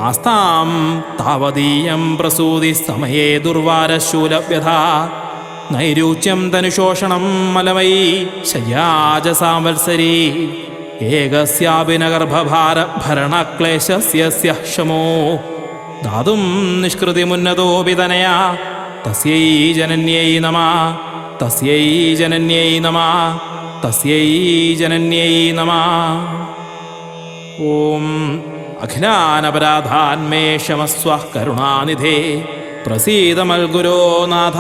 ആസ്താം താവതീയം പ്രസൂതി സമയേ ദുർവാരശൂലവ്യഥ നൈരൂച്യം തനുശോഷണം മലമൈ ശയ്യാജ സാംവത്സരീ ഏകസ്യാഭിനഗർഭഭാര ഭരണക്ലേശസ്യ ശമോ ധാതും നിഷ്കൃതിമുന്നതോപി തനയാ തസ്യൈ ജനന്യൈ നമഃ തസ്യൈ ജനന്യൈ നമഃ തസ്യൈ ജനന്യൈ നമഃ. ഓം അഖിലാനപരാധാന്മേ ക്ഷമസ്വ കരുണാനിധേ പ്രസീദ മൽഗുരോ നാഥ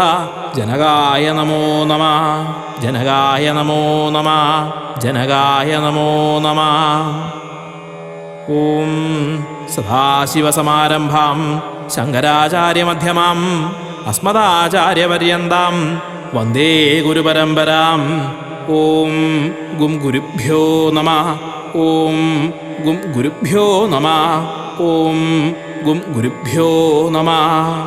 ജനകായ നമോ നമഃ ജനകായ നമോ നമഃ ജനകായ നമോ നമഃ. ഓം സദാശിവസമാരംഭാം ശങ്കരാചാര്യമധ്യമാം അസ്മദാചാര്യപര്യന്താം വന്ദേ ഗുരുപരമ്പരാം. ഓം ഗും ഗുരുഭ്യോ നമഃ. ഓം ഗും ഗുരുഭ്യോ നമഃ. ഓം ഗും ഗുരുഭ്യോ നമഃ.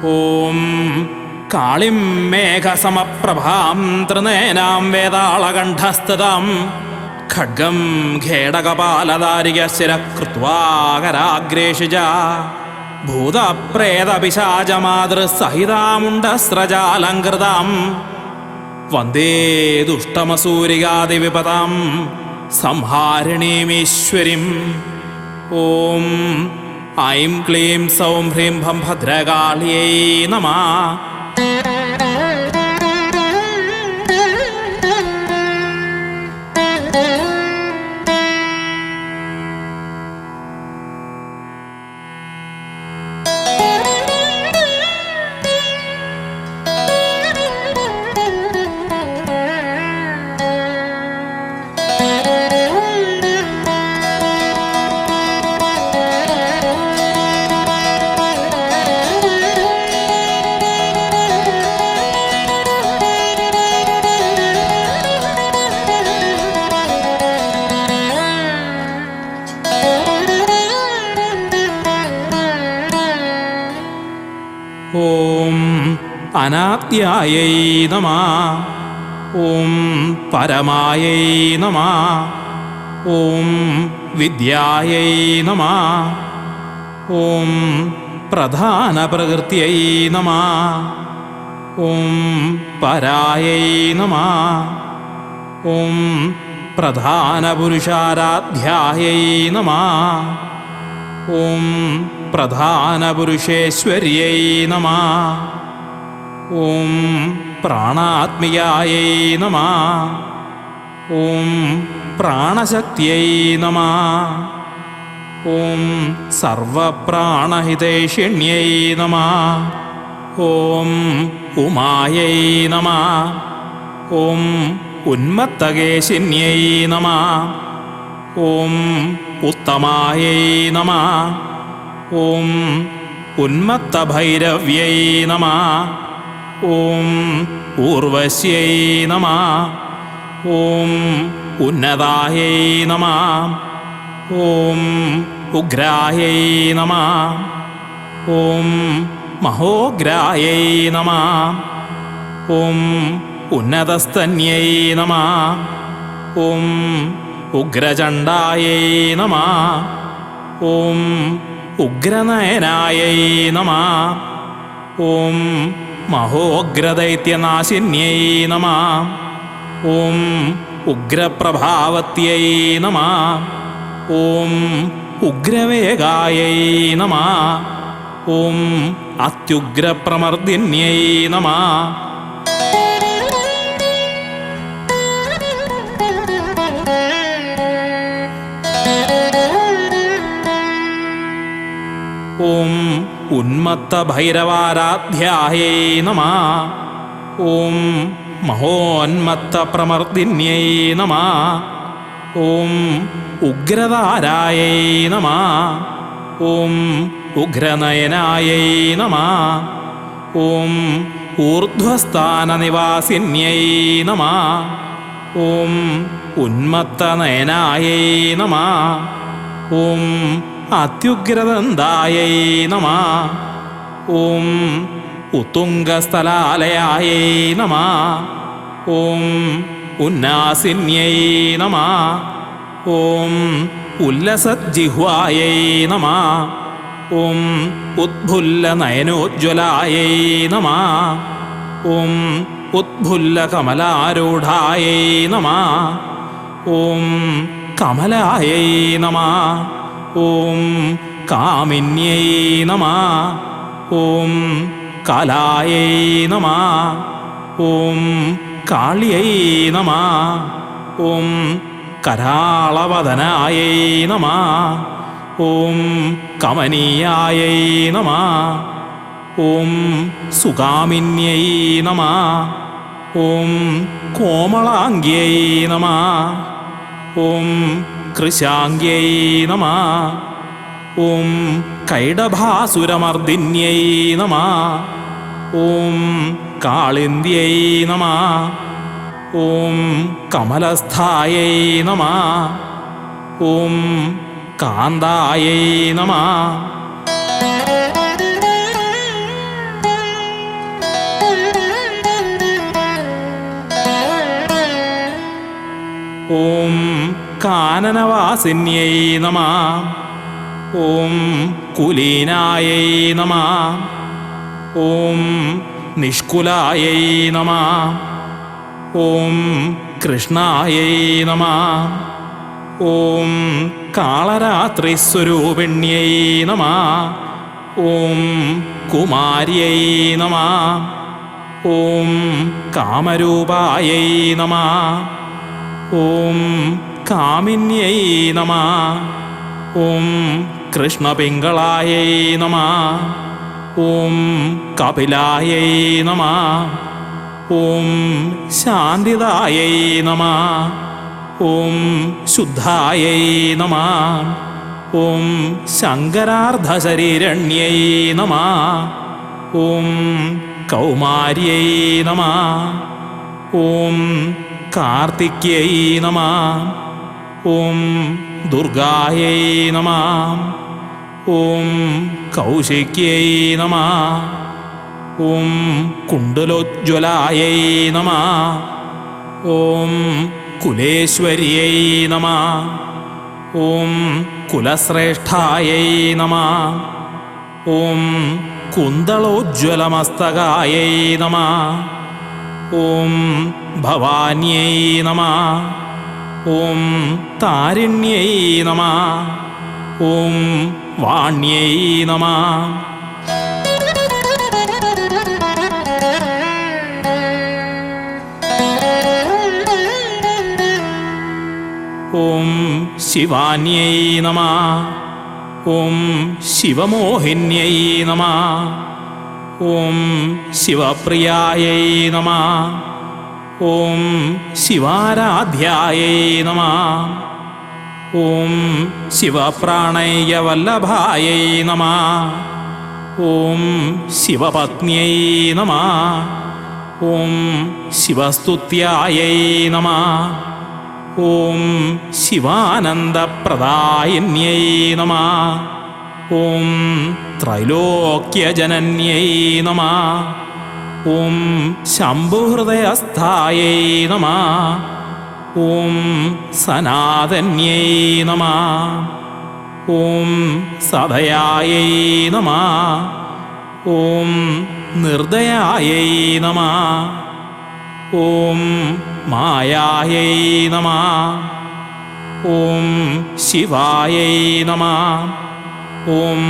ഓം കാളിം മേഘസമപ്രഭാം ത്രിനയനാം വേതാളകണ്ഠസ്ഥിതാം ഖഡ്ഗം ഖേടകപാലധാരികശിരകൃത്വാകരാഗ്രേഷിജ ഭൂതപ്രേതപിശാചമാതൃസഹിതാമുണ്ടസ്രജാലങ്കൃതാം വന്ദേ ദുഷ്ടമസൂരികാദിവിപതാം സംഹാരിണീമീശ്വരീം. ഓം ഐം ക്ലീം സൗം ഹ്രീം ഭം ഭദ്രകാളിയൈ നമഃ. ഓം അനാദ്യായൈ നമഃ. ഓം പരമായൈ നമഃ. ഓം വിദ്യായൈ നമഃ. ഓം പ്രധാനപ്രകൃത്യൈ നമഃ. ഓം പരായൈ നമഃ. ഓം പ്രധാനപുരുഷാരാധ്യായൈ നമഃ. ഓം പ്രധാനപുരുഷേശ്വര്यै നമഃ. ഓം പ്രാണാത്മികാयै നമഃ. ഓം പ്രാണശക്തിयै നമഃ. ഓം സർവപ്രാണഹിതൈഷിണ്यै നമഃ. ഓം ഉമാयै നമഃ. ഓം ഉന്മത്തകേശിന്यै നമഃ. ഓം ഉത്തമാयै നമഃ. ഓം ഉന്മത്തഭൈരവ്यै നമഃ. ഓം ഊർവശ്यै നമഃ. ഓം ഉന്നതാयै നമഃ. ഓം ഉഗ്രാयै നമഃ. ഓം മഹോഗ്രാयै നമഃ. ഓം ഉന്നതസ്തന്यै നമഃ. ഓം ഉഗ്രചണ്ഡാयै നമഃ. ഓം ഉഗ്രനയനാयै നമഃ. ഓം മഹോഗ്രദൈത്യനാശിന്यै നമഃ. ഓം ഉഗ്രപ്രഭാവത്यै നമഃ. ഓം ഉഗ്രവേഗാयै നമഃ. ഓം അത്യുഗ്രപ്രമർദിന്यै നമഃ. ഓം ഉന്മത്തഭൈരവാരാധ്യായൈ നമഃ. ഓം മഹോന്മത്തപ്രമർദിന്യൈ നമഃ. ഓം ഉഗ്രതാരായൈ നമഃ. ഓം ഉഗ്രനയനായൈ നമഃ. ഓം ഊർധ്വസ്ഥാനനിവാസിന്യൈ നമഃ. ഓം ഉന്മത്തനയനായൈ നമഃ. ഓം അത്യുഗ്രദന്തായൈ നമഃ. ഓം ഉത്തുംഗസ്ഥലാലയായൈ നമഃ. ഓം ഉന്നാസിന്യൈ നമഃ. ഓം ഉല്ലസജ്ജിഹ്വായൈ നമഃ. ഓം ഉദ്ഭുല്ലനയനോജ്വലായൈ നമഃ. ഓം ഉദ്ഭുല്ലകമലാരൂഢായൈ നമഃ. ഓം കമലായൈ നമഃ. ഓം കാമിന്യൈ നമഃ. ഓം കാലായൈ നമഃ. ഓം കാള്യൈ നമഃ. ഓം കരാളവദനായൈ നമഃ. ഓം കമനീയായൈ നമഃ. ഓം സുകാമിന്യൈ നമഃ. ഓം കോമളാംഗ്യൈ നമഃ. ഓം കൃശാംഗ്യൈ നമഃ. ഓം കൈഡഭാസുരമർദിന്യൈ നമഃ. ഓം കാളിന്ദ്യൈ നമഃ. ഓം കമലസ്ഥായൈ നമഃ. ഓം കാന്തായൈ നമഃ. ഓം കാനനവാസിന്യൈ നമഃ. ഓം കുലീനായൈ നമഃ. ഓം നിഷ്കുലായൈ നമഃ. ഓം കൃഷ്ണായൈ നമഃ. ഓം കാളരാത്രിസ്വരൂപിണ്യൈ നമഃ. ഓം കുമാര്यै നമഃ. ഓം കാമരൂപായൈ നമഃ. ഓം കാമിന്यै നമഃ. ഓം കൃഷ്ണപിംഗളായൈ നമഃ. ഓം കപിലായൈ നമഃ. ഓം ശാന്തിദായൈ നമഃ. ഓം ശുദ്ധായൈ നമഃ. ഓം ശങ്കരാർദ്ധശരീരണ്യൈ നമഃ. ഓം കൗമാര്यै നമഃ. ഓം കാർത്തിക്यै നമഃ. ഓം ദുർഗായൈ നമഃ. ഓം കൗശിക്यै നമഃ. ഓം കുണ്ഡലോജ്വലായൈ നമഃ. ഓം കുലേശ്വര്यै നമഃ. ഓം കുലശ്രേഷ്ഠായൈ നമഃ. ഓം കുന്തളോജ്വലമസ്തകായൈ നമഃ. ഓം ഭവാന്यै നമഃ. ഓം താരിണ്यै നമഃ. ഓം വാണ്यै നമഃ. ഓം ശിവാന്यै നമഃ. ഓം ശിവമോഹിന്यै നമഃ. ഓം ശിവപ്രിയായൈ നമഃ. ഓം ശിവാരാധ്യായൈ നമഃ. ഓം ശിവപ്രാണയ്യവല്ലഭായൈ നമഃ. ഓം ശിവപത്ന്यै നമഃ. ഓം ശിവസ്തുത്യായൈ നമഃ. ഓം ശിവാനന്ദപ്രദായിന്यै നമഃ. ഓം ത്രൈലോക്യജനന്यै നമഃ. ഓം ശംഭുഹൃദയസ്ഥായൈ നമഃ. ഓം സനാതന്यै നമഃ. ഓം സദയായൈ നമഃ. ഓം നിർദയായൈ നമഃ. ഓം മായായൈ നമഃ. ഓം ശിവായൈ നമഃ. ഓം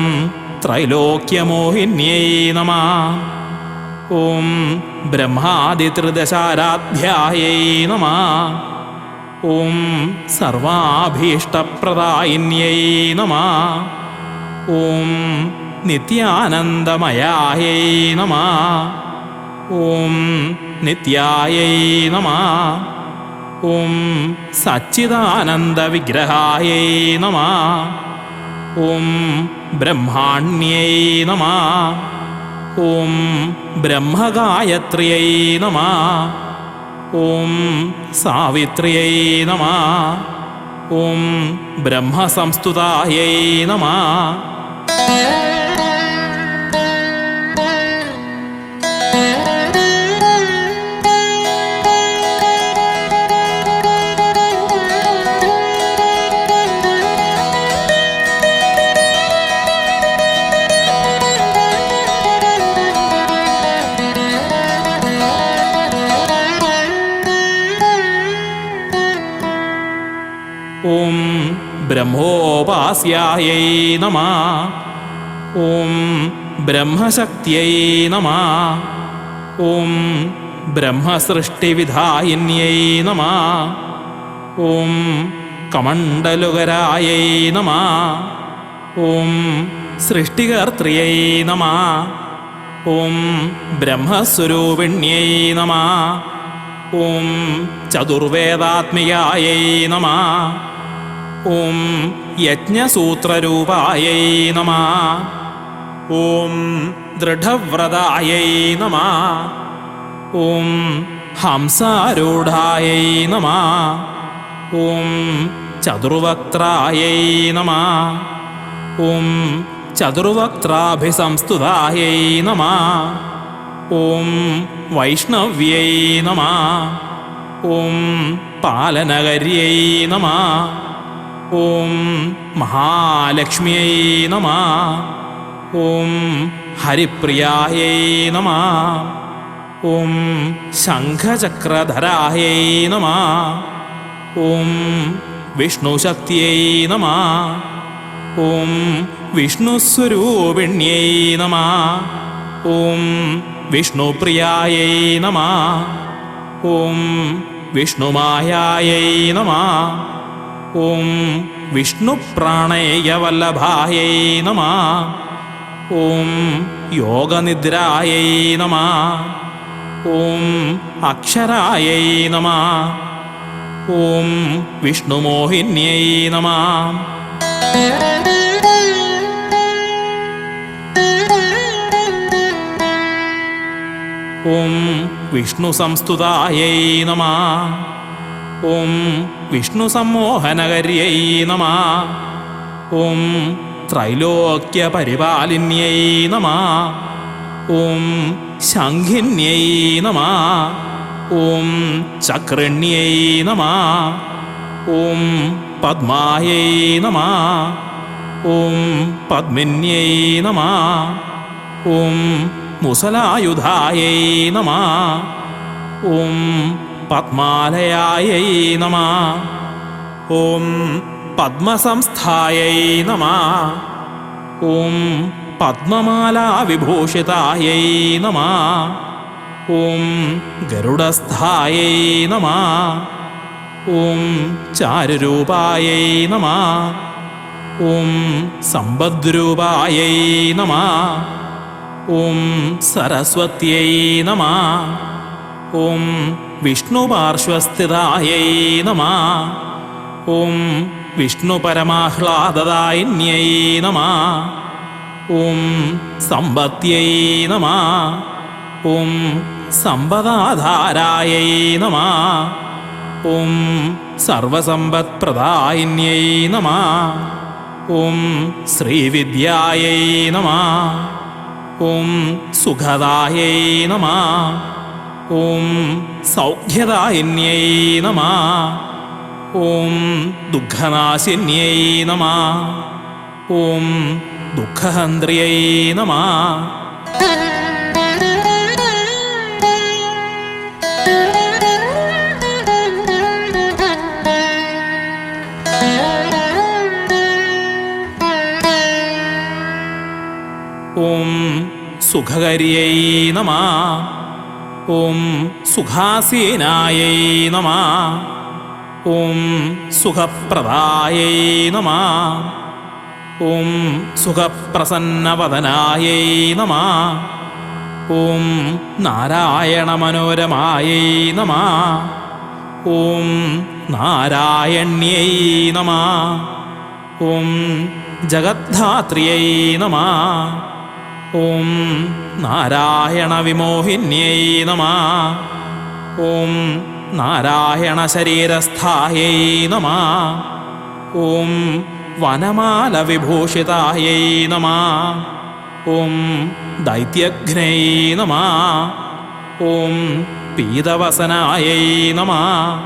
ത്രൈലോക്യമോഹിന്यै നമഃ. ഓം ബ്രഹ്മാദിത്രിദശാരാധ്യായൈ നമഃ. ഓം സർവാഭീഷ്ടപ്രദായിന്यै നമഃ. ഓം നിത്യാനന്ദമയായൈ നമഃ. ഓം നിത്യായൈ നമഃ. ഓം സച്ചിദാനന്ദവിഗ്രഹായൈ നമഃ. ഓം ബ്രഹ്മാണ്യൈ നമഃ. ഓം ബ്രഹ്മഗായത്ര്യൈ നമഃ. ഓം സാവിത്ര്യൈ നമഃ. ഓം ബ്രഹ്മസംസ്തുതായൈ നമഃ. ഓം ബ്രഹ്മോപാസ്യായൈ നമഃ. ഓം ബ്രഹ്മശക്തിയൈ നമഃ. ഓം ബ്രഹ്മസൃഷ്ടിവിധായിന്യൈ നമഃ. ഓം കമണ്ഡലുകരായൈ നമഃ. ഓം സൃഷ്ടികർത്രയൈ നമഃ. ഓം ബ്രഹ്മസ്വരൂപിണ്യൈ നമഃ. ഓം ചതുർവേദാത്മികായൈ നമഃ. ഓം യജ്ഞസൂത്രരൂപായൈ നമഃ. ഓം ദൃഢവ്രതായൈ നമഃ. ഓം ഹംസാരൂഢായൈ നമഃ. ഓം ചതുർവക്ത്രായൈ നമഃ. ഓം ചതുർവക്ത്രാഭിസംസ്തുതായൈ നമഃ. ഓം വൈഷ്ണവ്യൈ നമഃ. ഓം പാലനകര്यै നമഃ. ഓം മഹാലക്ഷ്മ്यै നമഃ. ഓം ഹരിപ്രിയായൈ നമഃ. ഓം ശംഖചക്രധരായൈ നമഃ. ഓം വിഷ്ണുശക്തിयै നമഃ. ഓം വിഷ്ണുസ്വരൂപിണ്यै നമഃ. ഓം വിഷ്ണുപ്രിയായൈ നമഃ. ഓം വിഷ്ണുമായായൈ നമഃ. ഓം വിഷ്ണുപ്രാണേയവല്ലഭായൈ നമഃ. ഓം യോഗനിദ്രായൈ നമഃ. ഓം അക്ഷരായൈ നമഃ. ഓം വിഷ്ണുമോഹിന്यै നമഃ. ഓം വിഷ്ണുസംസ്തുതായൈ നമഃ. ഓം വിഷ്ണുസമ്മോഹനകര്यै നമഃ. ഓം ത്രൈലോക്യപരിപാലിന്यै നമഃ. ഓം ശംഖിന്यै നമഃ. ഓം ചക്രണ്यै നമഃ. ഓം പദ്മായൈ നമഃ. ഓം പദ്മിന്यै നമഃ. ഓം മുസലായുധായൈ നമഃ. ഓം പദ്മാലയായൈ നമഃ. ഓം പദ്മസംസ്ഥായൈ നമഃ. ഓം പദ്മമാലാവിഭൂഷിതായൈ നമഃ. ഓം ഗരുഡസ്ഥായൈ നമഃ. ഓം ചാരുരൂപായൈ നമഃ. ഓം സമ്പദ്രൂപായൈ നമഃ. ഓം സരസ്വത്यै നമഃ. ഓം വിഷ്ണുപാർശ്വസ്ഥിതായൈ നമഃ. ഓം വിഷ്ണുപരമാഹ്ലാദദായിന്यै നമഃ. ഓം സമ്പത്यै നമഃ. ഓം സമ്പദാധാരായൈ നമഃ. ഓം സർവസമ്പത്പ്രദായിന്यै നമഃ. ഓം ശ്രീവിദ്യായൈ നമഃ. ഓം സുഖദായൈ നമഃ. ഓം സൗഖ്യദായിന്यै നമഃ. ഓം ദുഃഖനാശിന്यै നമഃ. ഓം ദുഃഖഹന്ത്രിयै നമഃ. ഓം സുഖകര്यै നമഃ. ഓം സുഖാസീനായൈ നമഃ. ഓം സുഖപ്രദായൈ നമഃ. ഓം സുഖപ്രസന്നവദനായൈ നമഃ. ഓം നാരായണമനോരമായൈ നമഃ. ഓം നാരായണ്യൈ നമഃ. ഓം ജഗദ്ധാത്രിയൈ നമഃ. ഓം നാരായണവിമോഹിന്യൈ നമഃ. ഓം നാരായണശരീരസ്ഥായൈ നമഃ. ഓം വനമാലവിഭൂഷിതായൈ നമഃ. ഓം ദൈത്യഘ്നൈ നമഃ. ഓം പീതവസനായൈ നമഃ.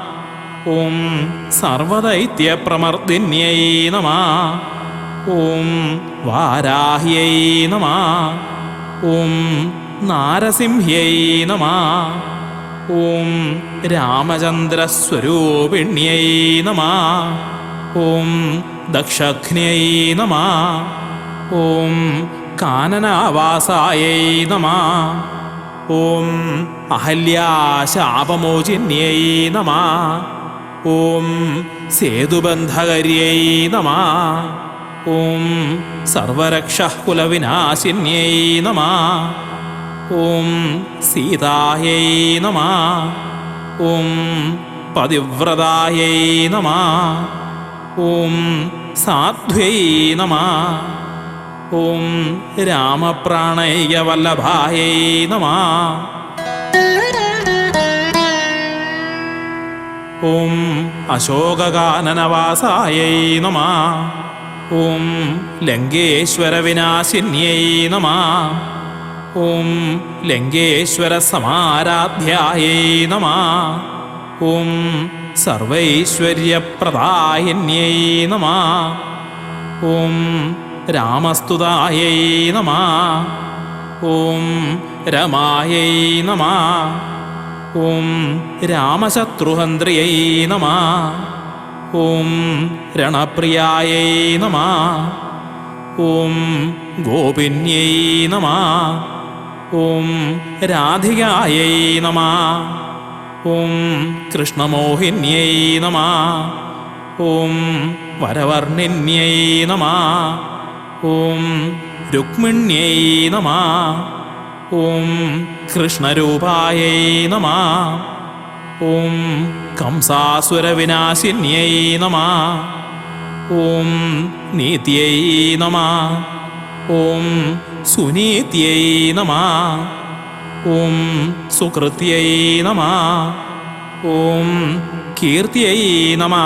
ഓം സർവദൈത്യപ്രമർദിന്യൈ നമഃ. ഓം വാരാഹ്യൈ നമഃ. ഓം നാരസിംഹ്യൈ നമഃ. ഓം രാമചന്ദ്രസ്വരൂപിണ്യൈ നമഃ. ഓം ദക്ഷഘ്ന്യൈ നമഃ. ഓം കാനനാവാസായൈ നമഃ. ഓം അഹല്യാശാപമോചിന്യൈ നമഃ. ഓം സേതുബന്ധകര്यै നമഃ. ഓം സർവരക്ഷകുലവിനാശിന്यै നമഃ. ഓം സീതാयै നമഃ. ഓം പതിവ്രതാयै നമഃ. ഓം സാധ്വൈ നമഃ. ഓം രാമപ്രാണൈകവല്ലഭായൈ നമഃ. ഓം അശോകകാനനവാസായൈ നമഃ. ഓം ലങ്കേശ്വരവിനാശിന്യൈ നമഃ. ഓം ലങ്കേശ്വരസമാരാധ്യായൈ നമഃ. ഓം സർവൈശ്വര്യപ്രദായിന്യൈ നമഃ. ഓം രാമസ്തുതായൈ നമഃ. ഓം രമായൈ നമഃ. ഓം രാമശത്രുഹന്ത്രിയൈ നമഃ. ഓം രണപ്രിയായൈ നമഃ. ഓം ഗോപിന്യൈ നമഃ. ഓം രാധികായൈ നമഃ. ഓം കൃഷ്ണമോഹിന്യൈ നമഃ. ഓം വരവർണിന്യൈ നമഃ. ഓം രുക്മിണ്യൈ നമഃ. ഓം കൃഷ്ണരൂപായൈ നമഃ. ഓം കംസാസുരവിനാശിന്യൈ നമഃ. ഓം നീത്यै നമഃ. ഓം സുനീത്यै നമഃ. ഓം സുകൃത്यै നമഃ. ഓം കീർത്യൈ നമഃ.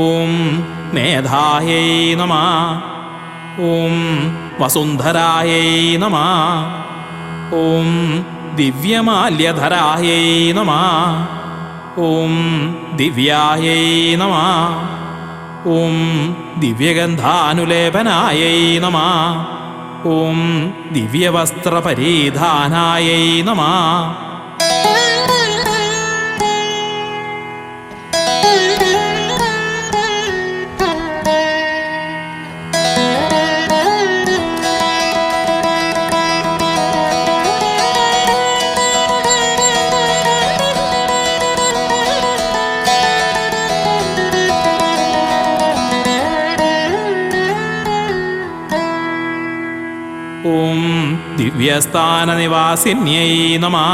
ഓം മേധായൈ നമഃ. ഓം വസുന്ധരായൈ നമഃ. ഓം ദിവ്യമാല്യധരായൈ നമഃ. ഓം ദിവ്യായൈ നമഃ. ഓം ദിവ്യഗന്ധാനുലേപനായൈ നമഃ. ഓം ദിവ്യവസ്ത്രപരിധാനായൈ നമഃ. ഓം ദിവ്യസ്ഥാനനിവാസിന്യൈ നമഃ.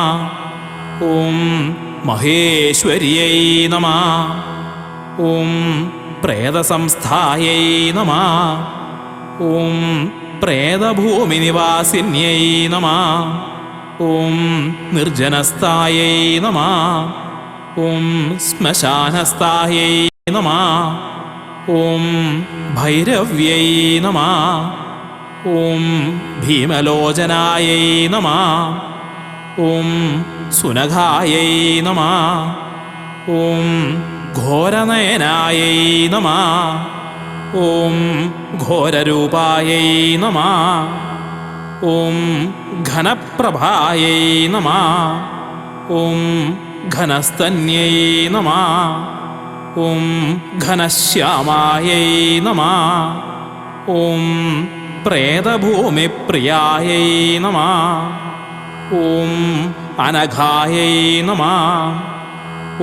ഓം മഹേശ്വര്यै നമഃ. ഓം പ്രേതസംസ്ഥായൈ നമഃ. ഓം പ്രേതഭൂമിനിവാസിന്യൈ നമഃ. ഓം നിർജ്ജനസ്ഥായൈ നമഃ. ഓം ശ്മശാനസ്ഥായൈ നമഃ. ഓം ഭൈരവ്യൈ നമഃ. ഓം ഭീമലോചനായൈ നമഃ. ഓം സുനഘായൈ നമഃ. ഓം ഘോരനയനായൈ നമഃ. ഓം ഘോരരൂപായൈ നമഃ. ഓം ഘനപ്രഭായൈ നമഃ. ഓം ഘനസ്തന്യൈ നമഃ. ഓം ഘനശ്യാമായൈ നമഃ. ഓം പ്രേതഭൂമിപ്രിയായൈ നമഃ. ഓം അനഘായൈ നമഃ.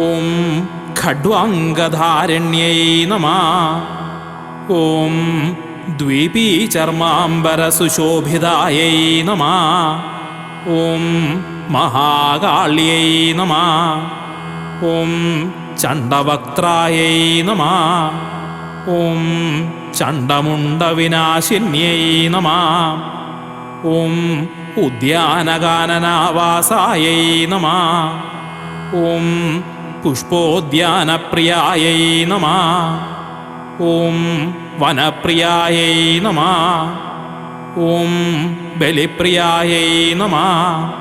ഓം ഖഡ്വാംഗധാരണ്യൈ നമഃ. ഓം ദ്വീപീചർമാംബരസുശോഭിതായൈ നമഃ. ഓം മഹാകാള്യൈ നമഃ. ഓം ചണ്ഡവക്ത്രായൈ നമഃ. ഓം ചണ്ഡമുണ്ഡവിനാശിന്യൈ നമഃ. ഓം ഉദ്യാനകാനനാവാസായൈ നമഃ. ഓം പുഷ്പോദ്യാനപ്രിയായൈ നമഃ. ഓം വനപ്രിയായൈ നമഃ. ഓം ബലിപ്രിയായൈ നമഃ.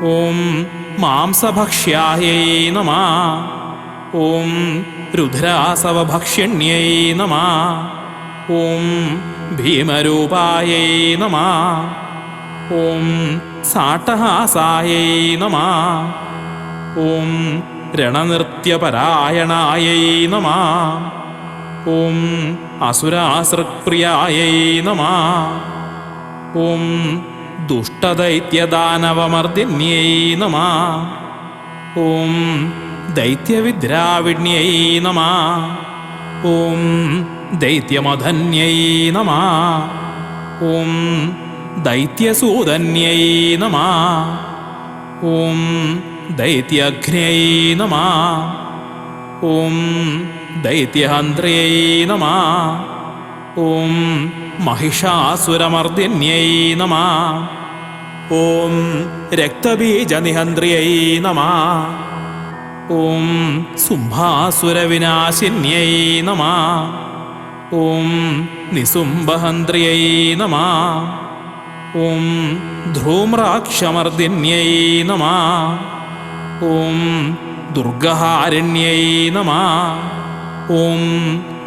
ഓം മാംസഭക്ഷ്യായൈ നമഃ. ഓം രുദ്രാസവഭക്ഷിണ്യൈ നമഃ. ഓം ഭീമരൂപായൈ നമഃ. ഓം സാട്ടഹാസായൈ നമഃ. ഓം രണനൃത്യപരായണായൈ നമഃ. ഓം അസുരാസൃക്പ്രിയായൈ നമഃ. ഓം ദുഷ്ടദൈത്യദാനവമർദിന്യൈ നമഃ. ഓം ദൈത്യവിദ്രാവിണ്യൈ നമഃ. ഓം ദൈത്യമധന്യൈ നമഃ. ഓം ദൈത്യസൂതന്യൈ നമഃ. ഓം ദൈത്യഘ്ന്യൈ നമഃ. ഓം ദൈത്യഹന്ത്ര്യൈ നമഃ. ഓം മഹിഷാസുരമർദിന്യൈ നമഃ. ഓം രക്തബീജനിഹന്ത്ര്യൈ നമഃ. ഓം സുംഭാസുരവിനാശിന്യൈ നമഃ. ഓം നിസുംബഹന്ത്ര്യൈ നമഃ. ഓം ധ്രൂമ്രാക്ഷമർദിന്യൈ നമഃ. ഓം ദുർഗഹാരണ്യൈ നമഃ. ഓം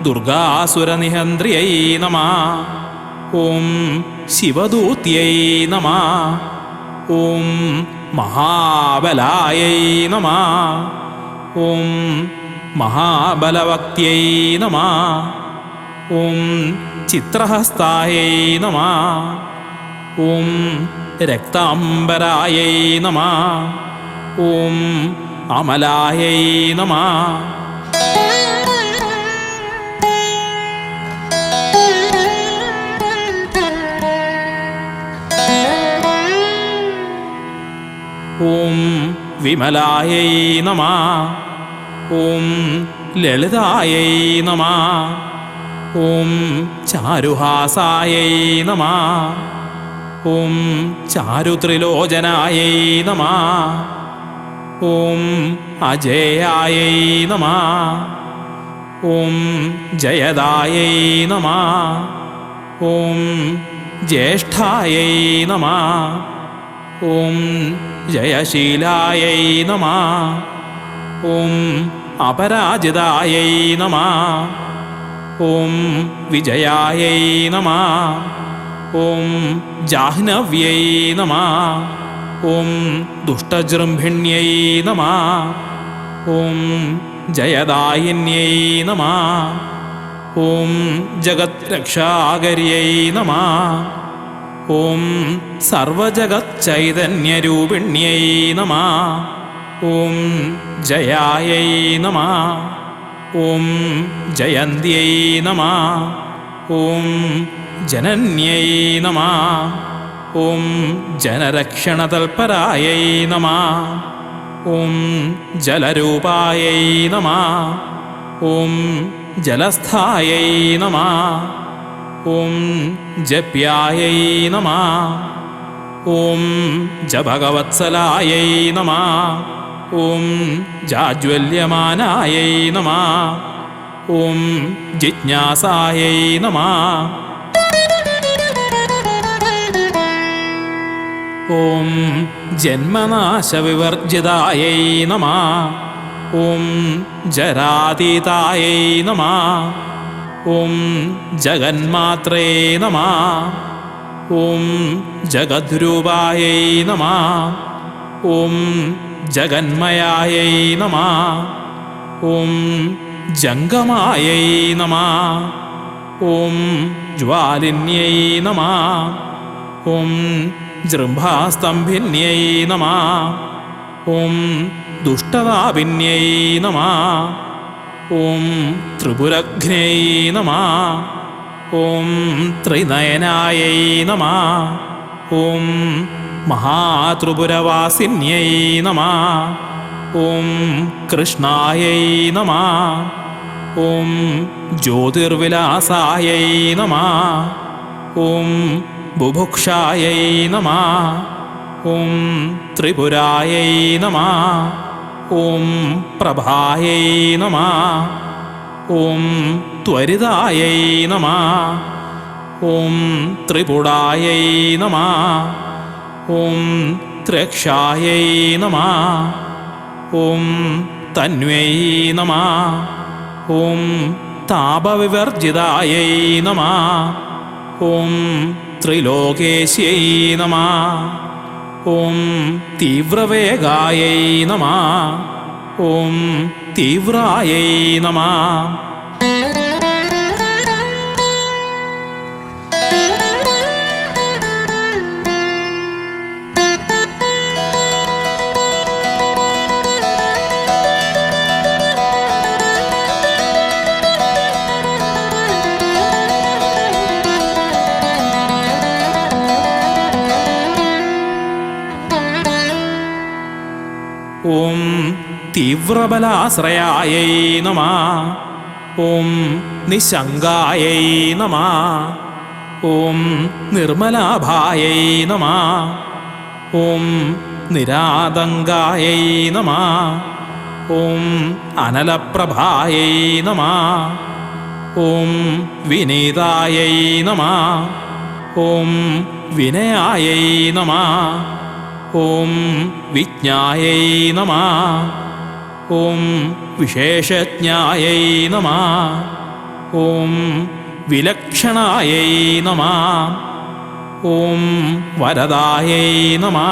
ദുർഗാസുരനിഹന്ത്ര്യൈ നമഃ. ഓം ശിവദൂത്यै നമഃ. ഓം മഹാബലായൈ നമഃ. ഓം മഹാബലവക്ത്यै നമഃ. ഓം ചിത്രഹസ്തായൈ നമഃ. ഓം രക്താംബരായൈ നമഃ. ഓം അമലായൈ നമഃ. ഓം വിമലായൈ നമഃ. ഓം ലളിതായൈ നമഃ. ഓം ചാരുഹാസായൈ നമഃ. ഓം ചാരുത്രിലോചനായൈ നമഃ. ഓം അജേയായൈ നമഃ. ഓം ജയദായൈ നമഃ. ഓം ജ്യേഷ്ഠായൈ നമഃ. ഓം ജയശീലായൈ നമഃ. ഓം അപരാജിതായൈ നമഃ. ഓം വിജയായൈ നമഃ. ഓം ജാഹ്നവ്യൈ നമഃ. ഓം ദുഷ്ടജൃംഭിണ്യൈ നമഃ. ഓം ജയദായിന്യൈ നമഃ. ഓം ജഗത്രക്ഷാകര്यै നമഃ. ഓം സർവജഗച്ചൈതന്യരൂപിണ്यै നമഃ. ഓം ജയായൈ നമഃ. ഓം ജയന്ത്यै നമഃ. ഓം ജനന്यै നമഃ. ഓം ജനരക്ഷണതൽപരായൈ നമഃ. ഓം ജലരൂപായൈ നമഃ. ഓം ജലസ്ഥായൈ നമഃ. ഓം ജപ്യായൈ നമഃ. ഓം ജഭഗവത്സലായൈ നമഃ. ഓം ജാജ്വല്യമാനായൈ നമഃ. ഓം ജിജ്ഞാസായൈ നമഃ. ഓം ജന്മനാശവിവർജിതായൈ നമഃ. ഓം ജരാതീതായൈ നമഃ. ഓം ജഗന്മാത്രേ നമഃ. ഓം ജഗദ്രൂപായൈ നമഃ. ഓം ജഗന്മയായൈ നമഃ. ഓം ജംഗമായൈ നമഃ. ഓം ജ്വാലിന്യൈ നമഃ. ഓം ജൃംഭാസ്തംഭിന്യൈ നമഃ. ഓം ദുഷ്ടതാപിന്യൈ നമഃ. ഓം ത്രിപുരഘ്നൈ നമഃ. ഓം ത്രിനയനായൈ നമഃ. ഓം മഹാത്രിപുരവാസിന്യൈ നമഃ. ഓം കൃഷ്ണായൈ നമഃ. ഓം ജ്യോതിർവിലാസായൈ നമഃ. ഓം ബുഭുക്ഷായൈ നമഃ. ഓം ത്രിപുരായൈ നമഃ. ഓം പ്രഭായൈ നമഃ. ഓം ത്വരിതായൈ നമഃ. ഓം ത്രിപുടായൈ നമഃ. ഓം ത്രക്ഷായൈ നമഃ. ഓം തന്വൈ നമഃ. ഓം താപവിവർജിതായൈ നമഃ. ഓം ത്രിലോകേശ്യൈ നമഃ. ഓം തീവ്രവേഗായൈ നമഃ. ഓം തീവ്രായൈ നമഃ. ഓം തീവ്രബലാശ്രയായൈ നമഃ. ഓം നിശങ്കായൈ നമഃ. ഓം നിർമ്മലാഭായൈ നമഃ. ഓം നിരാതങ്കായൈ നമഃ. ഓം അനലപ്രഭായൈ നമഃ. ഓം വിനീതായൈ നമഃ. ഓം വിനയായൈ നമഃ. ഓം വിജ്ഞായൈ നമഃ. ഓം വിശേഷജ്ഞായൈ നമഃ. ഓം വിലക്ഷണായൈ നമഃ. ഓം വരദായൈ നമഃ.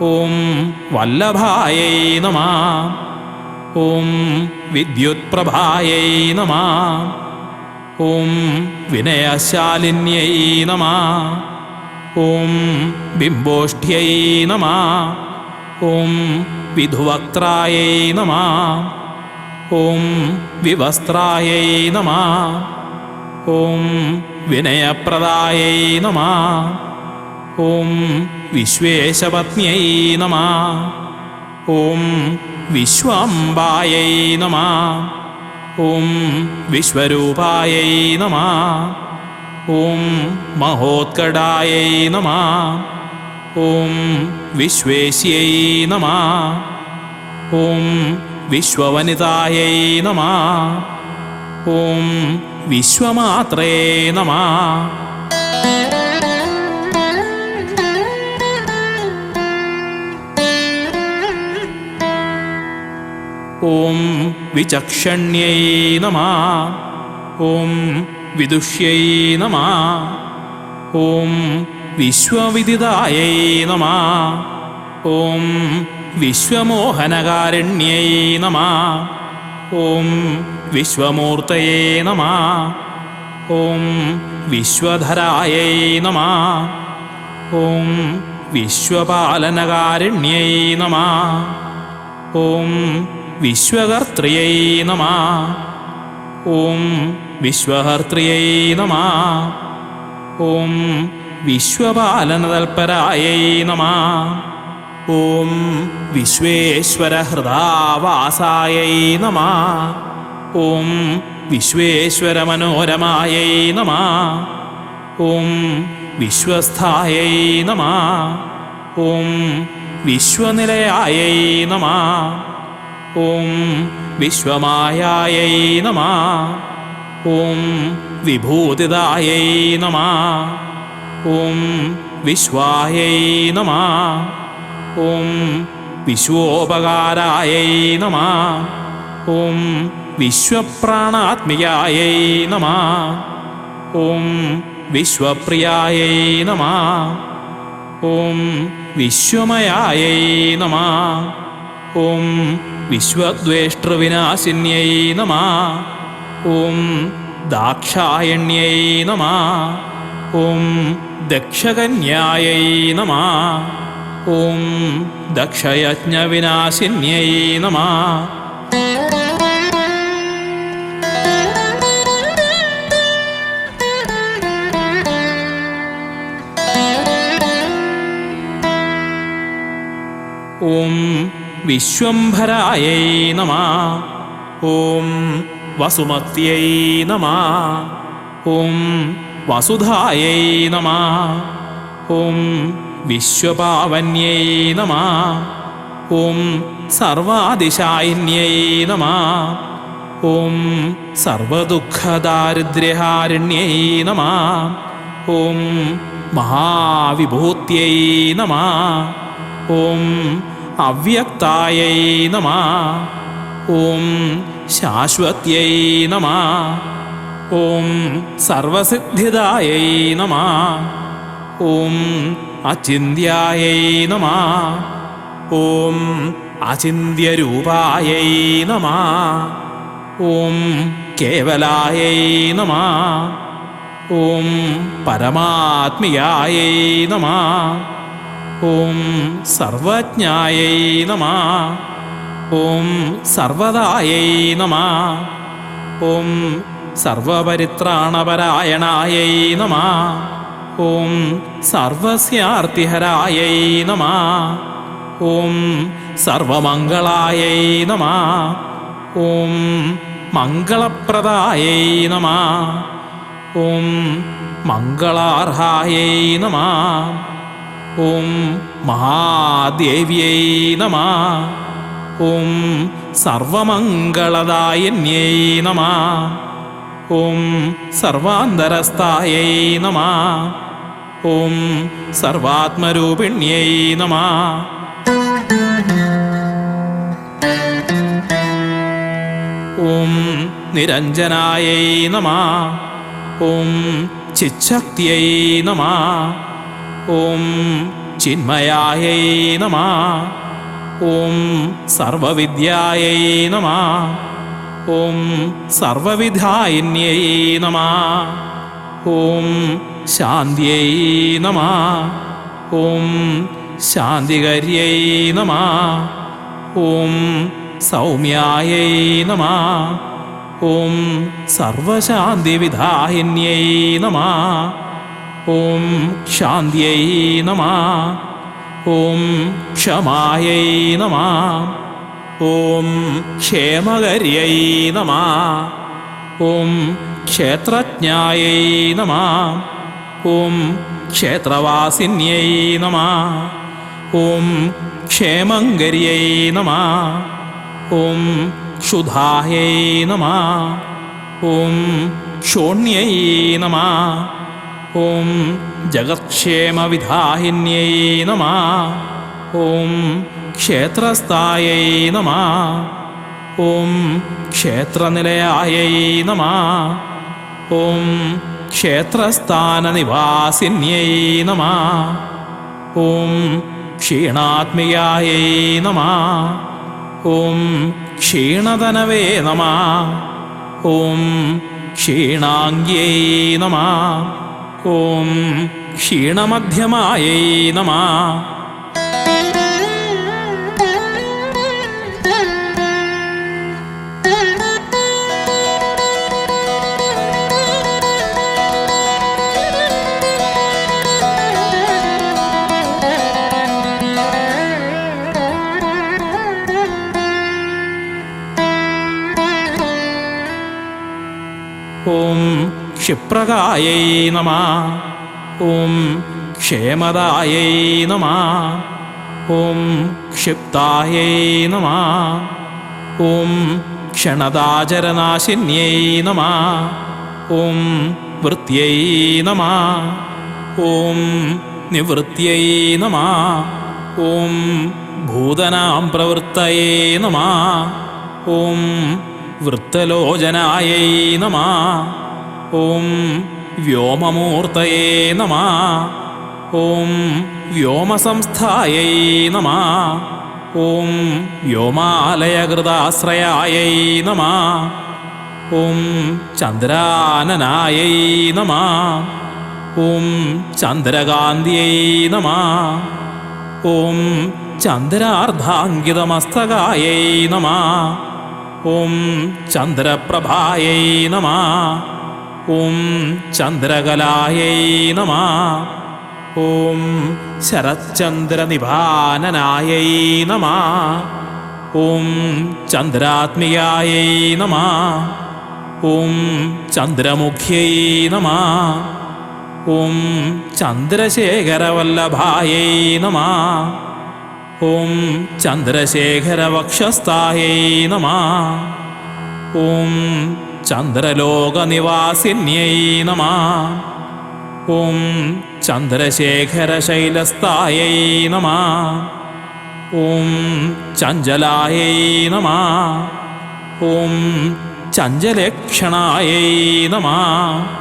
ഓം വല്ലഭായൈ നമഃ. ഓം വിദ്യുത്പ്രഭായൈ നമഃ. ഓം വിനയശാലിന്യൈ നമഃ. ഓം ബിംബോഷ്ഠ്യൈ നമഃ. ഓം വിധുവക്ത്രായൈ നമഃ. ഓം വിവസ്ത്രായൈ നമഃ. ഓം വിനയപ്രദായൈ നമഃ. ഓം വിശ്വേശപത്ന്യൈ നമഃ. ഓം വിശ്വാംബായൈ നമഃ. ഓം വിശ്വരൂപായൈ നമഃ. ഓം മഹോത്കടായൈ നമഃ. ഓം വിശ്വേശ്യൈ നമഃ. ഓം വിശ്വവനിതായൈ നമഃ. ഓം വിശ്വമാത്രേ നമഃ. ഓം വിചക്ഷണ്യൈ നമഃ. ഓം വിദുഷ്यै നമഃ. ഓം വിശ്വവിദിതായൈ നമഃ. ഓം വിശ്വമോഹനകാരിണ്यै നമഃ. ഓം വിശ്വമൂർത്തയേ നമഃ. ഓം വിശ്വധരായൈ നമഃ. ഓം വിശ്വപാലനകാരിണ്यै നമഃ. ഓം വിശ്വകർത്രयै നമഃ. ഓം വിശ്വഹർത്രयै നമഃ. ഓം വിശ്വപാലനതൽപരായൈ നമഃ. ഓം വിശ്വേശ്വരഹൃദാവാസായൈ നമഃ. ഓം വിശ്വേശ്വരമനോരമായൈ നമഃ. ഓം വിശ്വസ്ഥായൈ നമഃ. ഓം വിശ്വനിലയായൈ നമഃ. ഓം വിശ്വമായായൈ നമഃ. ഓം വിഭൂതിദായൈ നമഃ. ഓം വിശ്വായൈ നമഃ. ഓം വിശ്വോപകാരായൈ നമഃ. ഓം വിശ്വപ്രാണാത്മികായൈ നമഃ. ഓം വിശ്വപ്രിയായൈ നമഃ. ഓം വിശ്വമയായൈ നമഃ. ഓം വിശ്വദ്വേഷ്ടൃവിനാശിന്യൈ നമഃ. ഓം ദാക്ഷായണ്യൈ നമഃ. ഓം ദക്ഷകന്യായൈ നമഃ. ഓം ദക്ഷയജ്ഞവിനാശിന്യൈ നമഃ. ഓം വിശ്വംഭരായൈ നമഃ. ഓം വസുമത്यै നമഃ. ഓം വസുധായൈ നമഃ. ഓം വിശ്വപാവന്यै നമഃ. ഓം സർവാതിശായിന്यै നമഃ. ഓം സർവദുഃഖദാരിദ്ര്യഹാരിണ്यै നമഃ. ഓം മഹാവിഭൂത്यै നമഃ. ഓം അവ്യക്തായൈ നമഃ. ഓം ശാശ്വത്यै നമഃ. ഓം സർവസിദ്ധിദായൈ നമഃ. ഓം അചിന്ത്യായൈ നമഃ. ഓം അചിന്ത്യരൂപായൈ നമഃ. ഓം കേവലായൈ നമഃ. ഓം പരമാത്മികായൈ നമഃ. ഓം സർവജ്ഞായൈ നമഃ. ഓം സർവദായൈ നമഃ. ഓം സർവപരിത്രാണപരായണായൈ നമഃ. ഓം സർവസ്യാർത്തിഹരായൈ നമഃ. ഓം സർവമംഗളായൈ നമഃ. ഓം മംഗളപ്രദായൈ നമഃ. ഓം മംഗളാർഹായൈ നമഃ. ഓം മഹാദേവ്യൈ നമഃ. ഓം സർവമംഗളദായിന്യൈ നമഃ. ഓം സർവാന്തരസ്ഥായൈ നമഃ. ഓം സർവാത്മരൂപിണ്യൈ നമഃ. ഓം നിരഞ്ജനായൈ നമഃ. ഓം ചിച്ഛക്തിയൈ നമഃ. ഓം ചിന്മയായൈ നമഃ. ഓം സർവവിദ്യായൈ നമഃ. ഓം സർവവിധായിന്യൈ നമഃ. ഓം ശാന്ത്यै നമഃ. ഓം ശാന്തികര്यै നമഃ. ഓം സൗമ്യായൈ നമഃ. ഓം സർവശാന്തിവിധായിന്യൈ നമഃ. ഓം ശാന്ത്यै നമഃ. ഓം ക്ഷമായൈ നമഃ. ഓം ക്ഷേമകര്यै നമഃ. ഓം ക്ഷേത്രജ്ഞായൈ നമഃ. ഓം ക്ഷേത്രവാസിന്യൈ നമഃ. ഓം ക്ഷേമങ്കര്यै നമഃ. ഓം ക്ഷുധായൈ നമഃ. ഓം ക്ഷോണ്यै നമഃ. ഓം ജഗത്ക്ഷേമവിധായിന്യൈ നമഃ. ഓം ക്ഷേത്രസ്ഥായൈ നമഃ. ഓം ക്ഷേത്രനിലയായൈ നമഃ. ഓം ക്ഷേത്രസ്ഥാനനിവാസിന്യൈ നമഃ. ഓം ക്ഷീണാത്മികായൈ നമഃ. ഓം ക്ഷീണതനവേ നമഃ. ഓം ക്ഷീണാംഗ്യൈ നമഃ. ഓം ക്ഷീണമധ്യമായൈ നമഃ. ഓം ക്ഷിപ്രകായൈ നമഃ. ഓം ക്ഷേമദായൈ നമഃ. ഓം ക്ഷിപ്തായൈ നമഃ. ഓം ക്ഷണദാചരനാശിന്യൈ നമഃ. ഓം വൃത്यै നമഃ. ഓം നിവൃത്यै നമഃ. ഓം ഭൂതനാം പ്രവൃത്തയേ നമഃ. ഓം വൃത്തലോചനായൈ നമഃ. ഓം വ്യോമമൂർത്തയേ നമഃ. ഓം വ്യോമസംസ്ഥായൈ നമഃ. ഓം വ്യോമാലയകൃതാശ്രയായൈ നമഃ. ഓം ചന്ദ്രാനനായൈ നമഃ. ഓം ചന്ദ്രകാന്തിയൈ നമഃ. ഓം ചന്ദ്രാർദ്ധാങ്കിതമസ്തകായൈ നമഃ. ഓം ചന്ദ്രപ്രഭായൈ നമഃ. ഓം ചന്ദ്രകലായൈ നമഃ. ഓം ശരച്ചന്ദ്രനിഭാനനായൈ നമഃ. ഓം ചന്ദ്രാത്മികായൈ നമഃ. ഓം ചന്ദ്രമുഖ്യൈ നമഃ. ഓം ചന്ദ്രശേഖരവല്ലഭായൈ നമഃ. ഓം ചന്ദ്രശേഖരവക്ഷസ്ഥായൈ നമഃ. ഓം ചന്ദ്രലോകനിവാസിന്യൈ നമഃ. ഓം ചന്ദ്രശേഖരശൈലസ്ഥായൈ നമഃ. ഓം ചഞ്ചലായൈ നമഃ. ഓം ചഞ്ചലക്ഷണായൈ നമഃ.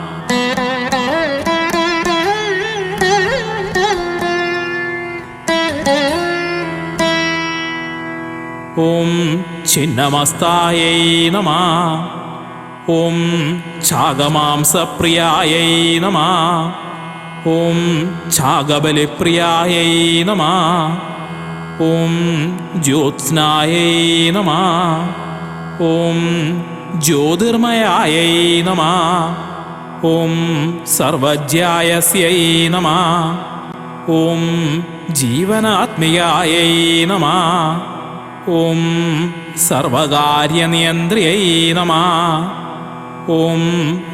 ഓം ഛിന്നമസ്തായൈ നമഃ. ഓം ഛാഗമാംസപ്രിയായൈ നമഃ. ഓം ഛാഗബലിപ്രിയായൈ നമഃ. ഓം ജ്യോത്സ്നായൈ നമഃ. ഓം ജ്യോതിർമയായൈ നമഃ. ഓം സർവജ്യായസ്യൈ നമഃ. ഓം ജീവനാത്മികായൈ നമഃ. ഓം സർവകാര്യനിയന്ത്രിയൈ നമഃ. ഓം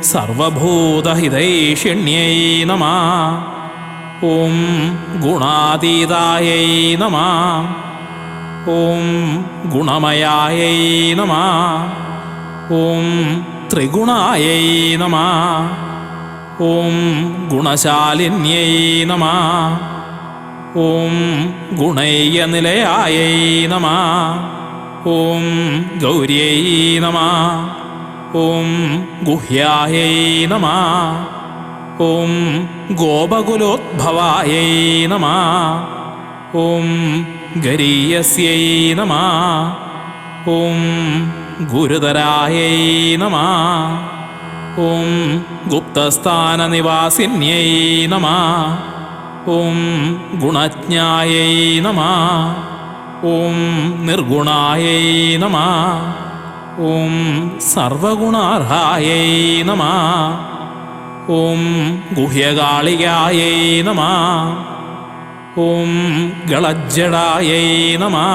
സർവഭൂതഹിതൈഷിണ്യൈ നമഃ. ഓം ഗുണാതീതായൈ നമഃ. ഓം ഗുണമയായൈ നമഃ. ഓം ത്രിഗുണായൈ നമഃ. ഓം ഗുണശാലിന്യൈ നമഃ. ഓം ഗുണൈകനിലയായൈ നമഃ. ഓം ഗൗര്यै നമഃ. ഓം ഗുഹ്യായൈ നമഃ. ഓം ഗോപകുലോദ്ഭവായൈ നമഃ. ഓം ഗരീയസ്യൈ നമഃ. ഓം ഗുരുതരായൈ നമഃ. ഓം ഗുപ്തസ്ഥാനനിവാസിന്യൈ നമഃ. ഓം ഗുണജ്ഞായൈ നമഃ. ഓം നിർഗുണായൈ നമഃ. ഓം സർവഗുണാർഹായൈ നമഃ. ഓം ഗുഹ്യകാളികായൈ നമഃ. ഓം ഗളജ്ജടായൈ നമഃ.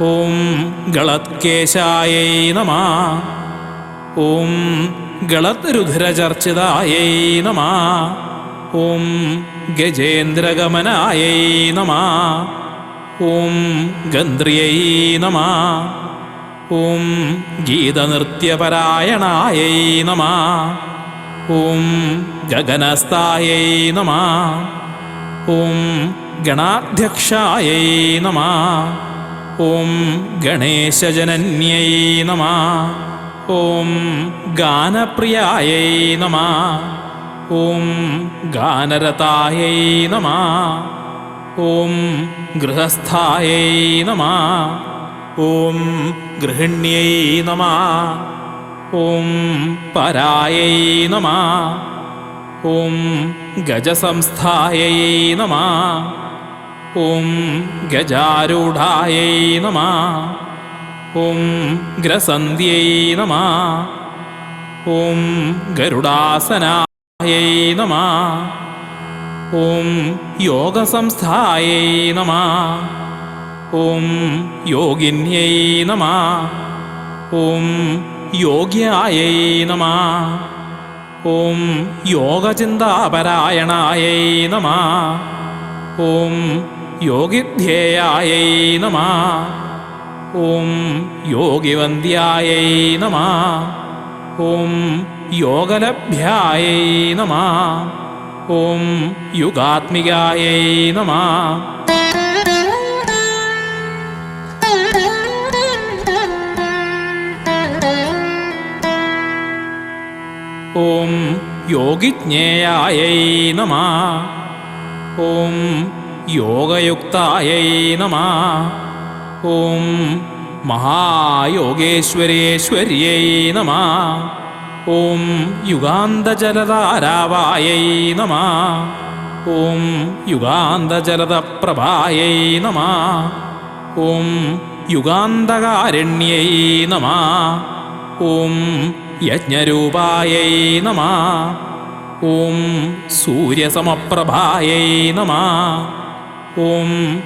ഓം ഗളത്കേശായൈ നമഃ. ഓം ഗളദ്രുധിരചർച്ചിതായൈ നമഃ. ഓം ഗജേന്ദ്രഗമനായൈ നമഃ. ഓം ഗന്ദ്രിയൈ നമഃ. ഓം ഗീതനൃത്യപരായണായൈ നമഃ. ഓം ഗഗനസ്ഥായൈ നമഃ. ഓം ഗണാധ്യക്ഷായൈ നമഃ. ഓം ഗണേശജനന്യൈ നമഃ. ഓം ഗാനപ്രിയായൈ നമഃ. ഓം ഗാനരതായൈ നമഃ. ഓം ഗൃഹസ്ഥായൈ നമഃ. ഓം ഗൃഹിണ്यै നമഃ. ഓം പരായൈ നമഃ. ഓം ഗജസംസ്ഥായൈ നമഃ. ഓം ഗജാരൂഢായൈ നമഃ. ഓം ഗ്രസന്ധ്യൈ നമഃ. ഓം ഗരുഡാസനായൈ നമഃ. ഓം യോഗസംസ്ഥായൈ നമഃ. ഓം യോഗിന്यै നമഃ. ഓം യോഗ്യായൈ നമഃ. ഓം യോഗചിന്താപരായണായൈ നമഃ. ഓം യോഗിധ്യേയായൈ നമഃ. ഓം യോഗിവന്ദ്യായൈ നമഃ. ഓം യോഗലഭ്യായൈ നമഃ. ഓം യുഗാത്മികായൈ നമഃ. ഓം യോഗിജ്ഞേയായൈ നമഃ. ഓം യോഗയുക്തായൈ നമഃ. ഓം മഹായോഗേശ്വരേശ്വര്यै നമഃ. ഓം യുഗാന്തജലധാരാവായൈ നമഃ. ഓം യുഗാന്തജലദപ്രഭായൈ നമഃ. ഓം യുഗാന്തകാരുണ്യൈ നമഃ. ഓം യജ്ഞരൂപായൈ നമഃ. ഓം സൂര്യസമപ്രഭായൈ നമഃ. ഓം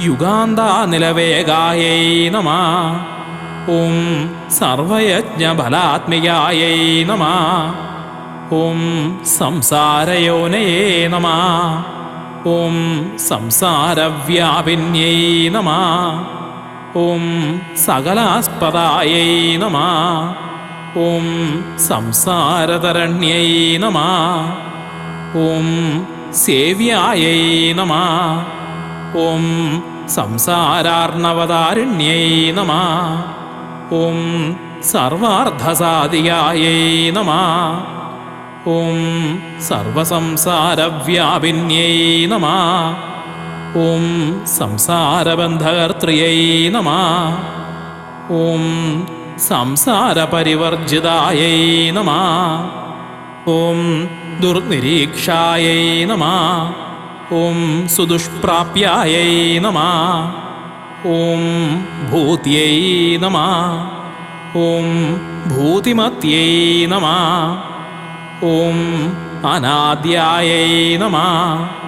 യുഗാന്താനിലവേഗായൈ നമഃ. ഓം സർവയജ്ഞഫലാത്മികായൈ നമഃ. ഓം സംസാരയോനയേ നമഃ. ഓം സംസാരവ്യാപിന്യൈ നമഃ. ഓം സകലാസ്പദായൈ നമഃ. ഓം സംസാരതരണ്യൈ നമഃ. ഓം സേവ്യായൈ നമഃ. ഓം സംസാരാർണവതാരിണ്യൈ നമഃ. ഓം സർവാർദ്ധസാധികായൈ നമഃ. ഓം സർവസംസാരവ്യാപിന്യൈ നമഃ. ഓം സംസാരബന്ധകർത്രയൈ നമഃ. ഓം സംസാരപരിവർജിതായൈ നമഃ. ഓം ദുർനിരീക്ഷായൈ നമഃ. ഓം സുദുഷ്പ്രാപ്യായൈ നമഃ. ഓം ഭൂത്यै നമഃ. ഓം ഭൂതിമത്यै നമഃ. ഓം അനാദ്യായൈ നമഃ.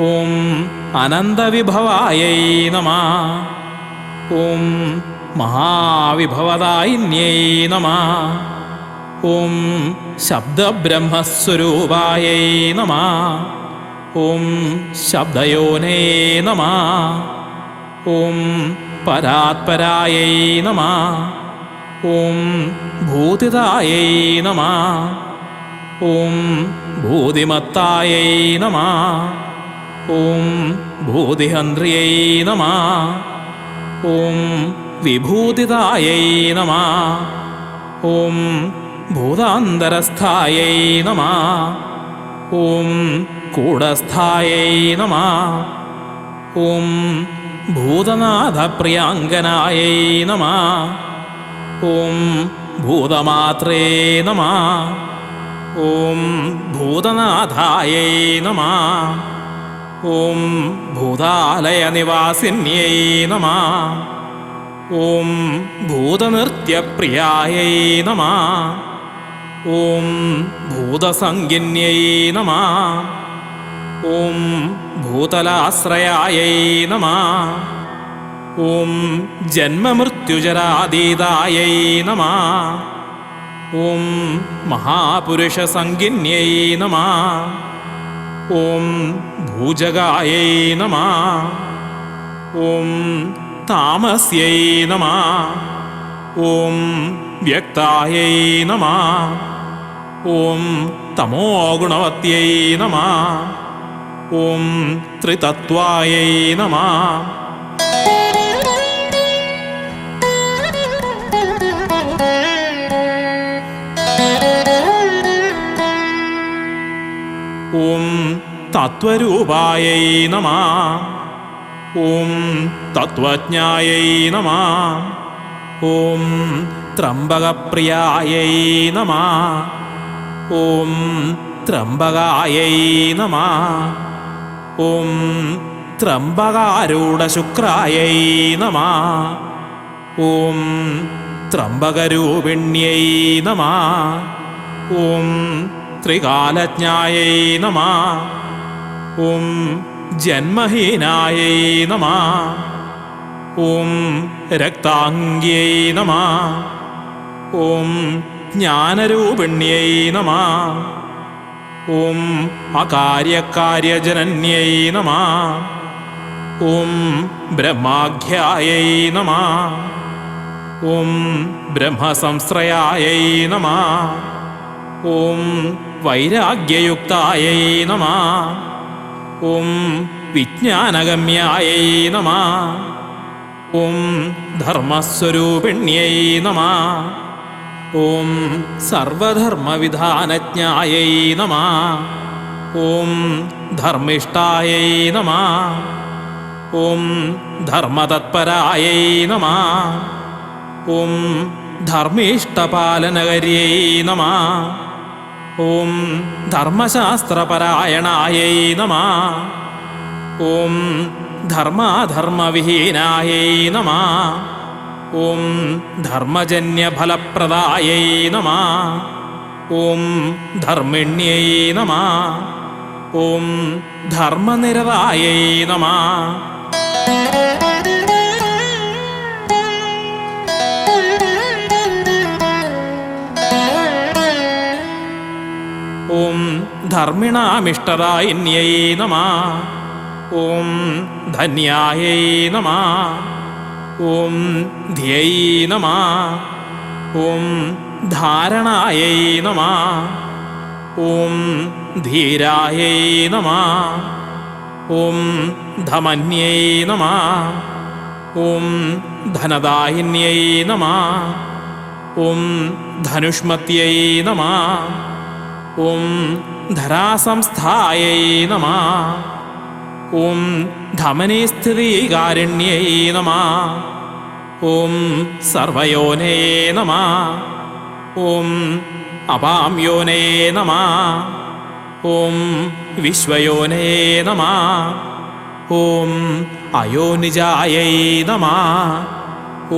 ഓം അനന്തവിഭവായൈ നമഃ. ഓം മഹാവിഭവദായിന്യൈ നമഃ. ഓം ശബ്ദബ്രഹ്മസ്വരൂപായൈ നമഃ. ഓം ശബ്ദയോനേ നമഃ. ഓം പരാത്പരായൈ നമഃ. ഓം ഭൂതിദായൈ നമഃ. ഓം ഭൂതിമത്തായൈ നമഃ. ഓം ഭൂതിഹന്ത്രിയൈ നമഃ. ഓം വിഭൂതിദായൈ നമഃ. ഓം ഭൂതാന്തരസ്ഥായൈ നമഃ. ഓം കൂടസ്ഥായൈ നമഃ. ഓം ഭൂതനാഥപ്രിയാങ്കനായൈ നമഃ. ഓം ഭൂതമാത്രേ നമഃ. ഓം ഭൂതനാഥായൈ നമഃ. ഓം ഭൂതാലയനിവാസിന്യൈ നമഃ. ഓം ഭൂതനൃത്യപ്രിയായൈ നമഃ. ഓം ഭൂതസംഗിന്യൈ നമഃ. ഓം ഭൂതലാശ്രയായൈ നമഃ. ഓം ജന്മമൃത്യുജരാതീതായൈ നമഃ. ഓം മഹാപുരുഷസംഗിന്യൈ നമഃ. ഓം ഭൂജഗായൈ നമഃ. ഓം താമസ്യൈ നമഃ. ഓം വ്യക്തായൈ നമഃ. ഓം തമോഗുണവത്यै നമഃ. ഓം ത്രിതത്വായൈ നമഃ. ഓം തത്വരൂപായൈ നമഃ. ഓം തത്വജ്ഞായൈ നമഃ. ഓം ത്രംബകപ്രിയായൈ നമഃ. ഓം ത്രംബകായൈ നമഃ. ഓം ത്രംബകാരൂഢശുക്രായൈ നമഃ. ഓം ത്രംബകരൂപിണ്യൈ നമഃ. ഓം ത്രികാലജ്ഞായൈ നമഃ. ഓം ജന്മഹീനായൈ നമഃ. ഓം രക്താംഗ്യൈ നമഃ. ഓം ജ്ഞാനരൂപിണ്യൈ നമഃ. ഓം അകാര്യകാര്യജനന്യൈ നമഃ. ഓം ബ്രഹ്മാഖ്യായൈ നമഃ. ഓം ബ്രഹ്മസംശ്രയായൈ നമഃ. ഓം വൈരാഗ്യയുക്തായൈ നമഃ. ഓം വിജ്ഞാനഗമ്യായൈ നമഃ. ഓം ധർമ്മസ്വരൂപിണ്യൈ നമഃ. ഓം സർവധർമ്മവിധാനജ്ഞായൈ നമഃ. ഓം ധർമ്മിഷ്ഠായൈ നമഃ. ഓം ധർമ്മതത്പരായൈ നമഃ. ഓം ധർമ്മീഷ്ടപാലനകര്यै നമഃ. ഓം ധർമ്മശാസ്ത്രപരായണായൈ നമഃ. ഓം ധർമാധർമ്മവിഹീനായൈ നമഃ. ഓം ധർമ്മജന്യഫലപ്രദായൈ നമഃ. ഓം ധർമ്മിണ്യൈ നമഃ. ഓം ധർമ്മനിരതായൈ നമഃ. ഓം ധർമ്മിണാമിഷ്ടദായിന്യൈ നമഃ. ഓം ധന്യായൈ നമഃ. ഓം ധ്യൈ നമഃ. ഓം ധാരണായൈ നമഃ. ഓം ധീരായൈ നമഃ. ഓം ധമന്യൈ നമഃ. ഓം ധനദായിന്യൈ നമഃ. ഓം ധനുഷ്മത്യൈ നമഃ. ഓം ധരാസംസ്ഥായൈ നമഃ. ഓം ധമനീസ്ഥിതികാരുണ്യൈ നമഃ. ഓം സർവയോനേ നമഃ. ഓം അപാംയോനേ നമഃ. ഓം വിശ്വയോനേ നമഃ. ഓം അയോനിജായൈ നമഃ.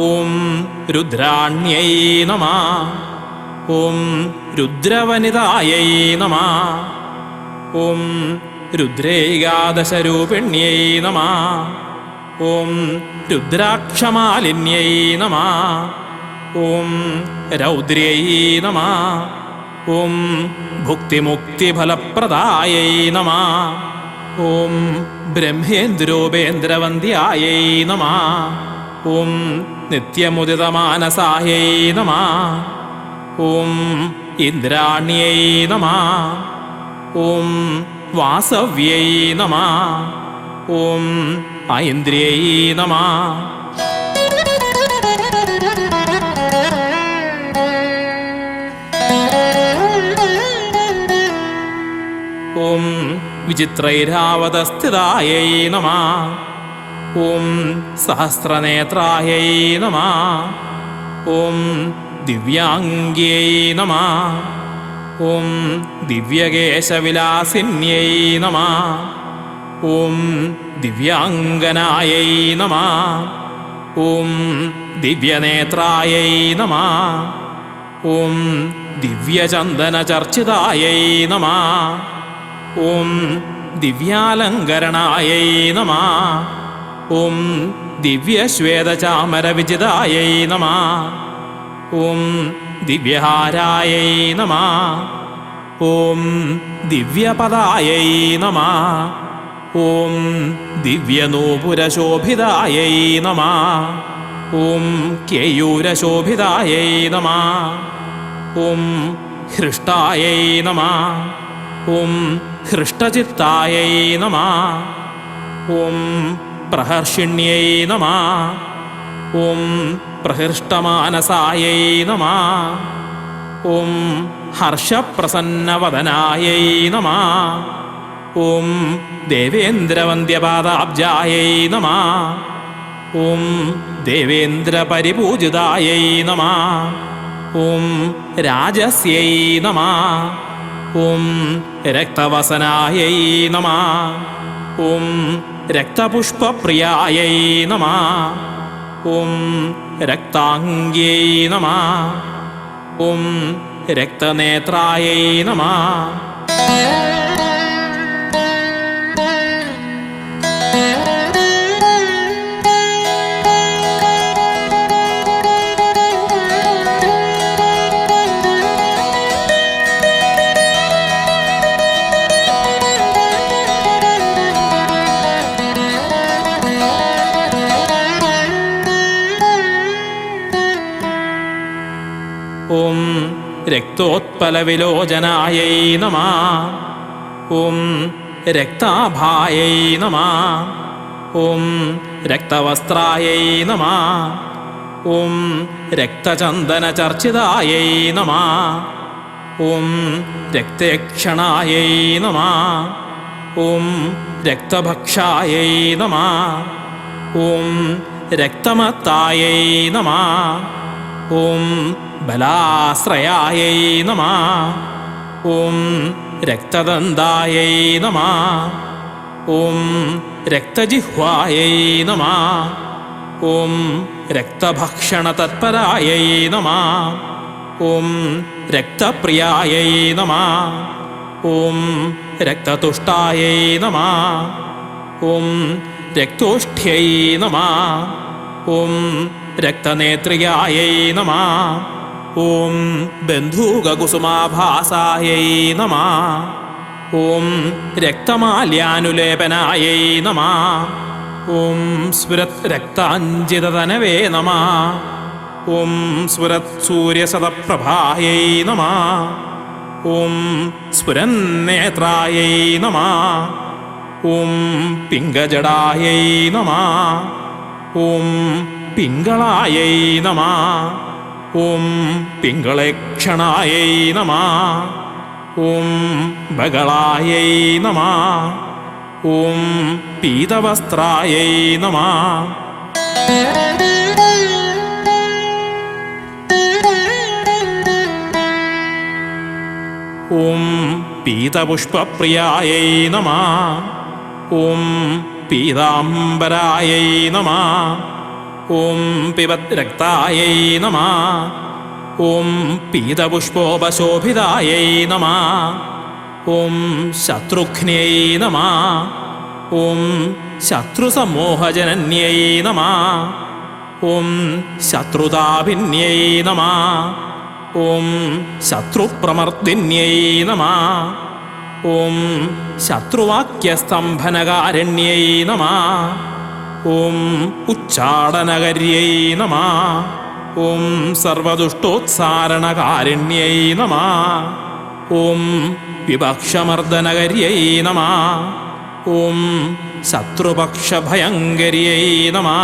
ഓം രുദ്രാണ്യൈ നമഃ. ഓം രുദ്രവനിതായൈ നമഃ. ഓം രുദ്രൈകാദശരൂപിണ്യൈ നമഃ. ഓം രുദ്രാക്ഷമാലിന്യൈ നമഃ. ഓം രൗദ്ര്യൈ നമഃ. ഓം ഭുക്തിമുക്തിഫലപ്രദായൈ നമഃ. ഓം ബ്രഹ്മേന്ദ്രോപേന്ദ്രവന്ദ്യായൈ നമഃ. ഓം നിത്യമുദിതമാനസായൈ നമഃ. ഓം ഇന്ദ്രാണ്യൈ നമഃ. ഓം വാസവ്യൈ നമഃ. ഓം ഐന്ദ്രിയൈ നമഃ. ഓം വിചിത്രൈരാവതസ്ഥിതായൈ നമഃ. ഓം സഹസ്രനേത്രായൈ നമഃ. ഓം ദിവ്യാംഗ്യൈ നമഃ. ഓം ദിവ്യകേശവിലാസിന്യൈ നമഃ. ഓം ദിവ്യാംഗനായൈ നമഃ. ഓം ദിവ്യനേത്രായൈ നമഃ. ഓം ദിവ്യചന്ദനചർച്ചിതായൈ നമഃ. ഓം ദിവ്യാലങ്കരണായൈ നമഃ. ഓം ദിവ്യശ്വേതചാമരവിജിതായൈ നമഃ. ഓം ദിവ്യഹാരായൈ നമഃ. ഓം ദിവ്യപദായൈ നമഃ. ഓം ദിവ്യനൂപുരശോഭിതായൈ നമഃ. ഓം കേയൂരശോഭിതായൈ നമഃ. ഓം ഹൃഷ്ടായൈ നമഃ. ഓം ഹൃഷ്ടചിത്തായൈ നമഃ. ഓം പ്രഹർഷിണ്യൈ നമഃ. ഓം പ്രഹൃഷ്ടമാനസായൈ നമഃ. ഓം ഹർഷപ്രസന്നവദനായൈ നമഃ. ഓം ദേവേന്ദ്രവന്ദ്യപാദാബ്ജായൈ നമഃ. ഓം ദേവേന്ദ്രപരിപൂജിതായൈ നമഃ. ഓം രാജസ്യൈ നമഃ. ഓം രക്തവസനായൈ നമഃ. ഓം രക്തപുഷ്പപ്രിയായൈ നമഃ. ഓം രക്താംഗ്യൈ നമഃ. ഓം രക്തനേത്രായൈ നമഃ. ഓം രക്തോത്പലവിലോചനായൈ നമഃ. ഓം രക്താഭായൈ നമഃ. ഓം രക്തവസ്ത്രായൈ നമഃ. ഓം രക്തചന്ദനചർച്ചിതായൈ നമഃ. ഓം രക്തേക്ഷണായൈ നമഃ. ഓം രക്തഭക്ഷായൈ നമഃ. ഓം രക്തമത്തായൈ നമഃ. ഓം ബലാശ്രയായൈ നമഃ. ഓം രക്തദന്തായൈ നമഃ. ഓം രക്തജിഹ്വായൈ നമഃ. ഓം രക്തഭക്ഷണതത്പരായൈ നമഃ. ഓം രക്തപ്രിയായൈ നമഃ. ഓം രക്തതുഷ്ടായൈ നമഃ. ഓം രക്തോഷ്ഠ്യൈ നമഃ. ഓം രക്തനേത്രിയായൈ നമഃ. ഓം ബന്ധൂകകുസുമാഭാസായൈ നമഃ. ഓം രക്തമാല്യാനുലേപനായൈ നമഃ. ഓം സ്ഫുരത് രക്താഞ്ജിതതനവേ നമഃ. ഓം സ്ഫുരത് സൂര്യശതപ്രഭായൈ നമഃ. ഓം സ്ഫുരന്നേത്രായൈ നമഃ. ഓം പിംഗജടായൈ നമഃ. ഓം പിംഗളായൈ നമഃ. ഓം പിംഗളേക്ഷണായൈ നമഃ. ഓം ബകളായൈ നമഃ. ഓം പീതവസ്ത്രായൈ നമഃ. ഓം പീതപുഷ്പപ്രിയായൈ നമഃ. ഓം പീതാംബരായൈ നമഃ. ഓം പിബദ്രക്തായൈ നമഃ. ഓം പീതപുഷ്പോപശോഭിതായൈ നമഃ. ഓം ശത്രുഘ്ന്യൈ നമഃ. ഓം ശത്രുസമൂഹജനന്യൈ നമഃ. ഓം ശത്രുതാഭിന്യൈ നമഃ. ഓം ശത്രുപ്രമർദിന്യൈ നമഃ. ഓം ശത്രുവാക്യസ്തംഭനകാരണ്യൈ നമഃ. ഓം ഉച്ചാടനകര്यै നമഃ. ഓം സർവദുഷ്ടോത്സാരണകാരിണ്यै നമഃ. ഓം വിപക്ഷമർദ്ദനകര്यै നമഃ. ഓം ശത്രുപക്ഷഭയങ്കരിयै നമഃ.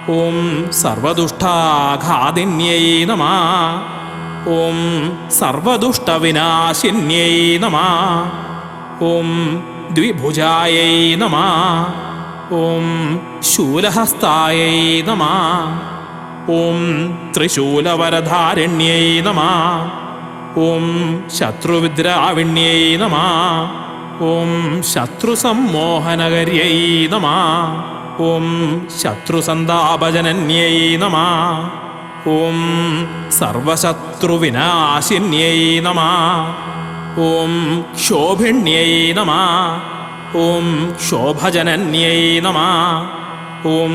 ഓം സർവദുഷ്ടാഘാതിന്यै നമഃ. ഓം സർവദുഷ്ടവിനാശിന്यै നമഃ. ഓം ദ്വിഭുജായൈ നമഃ. ഓം ശൂലഹസ്തായൈ നമഃ. ഓം ത്രിശൂലവരധാരിണ്യൈ നമഃ. ഓം ശത്രുവിദ്രാവിണ്യൈ നമഃ. ഓം ശത്രുസമ്മോഹനകര്यै നമഃ. ഓം ശത്രുസന്താപജനന്യൈ നമഃ. ഓം സർവശത്രുവിനാശിന്യൈ നമഃ. ഓം ക്ഷോഭിണ്യൈ നമഃ. ഓം ക്ഷോഭജനന്യൈ നമഃ. ഓം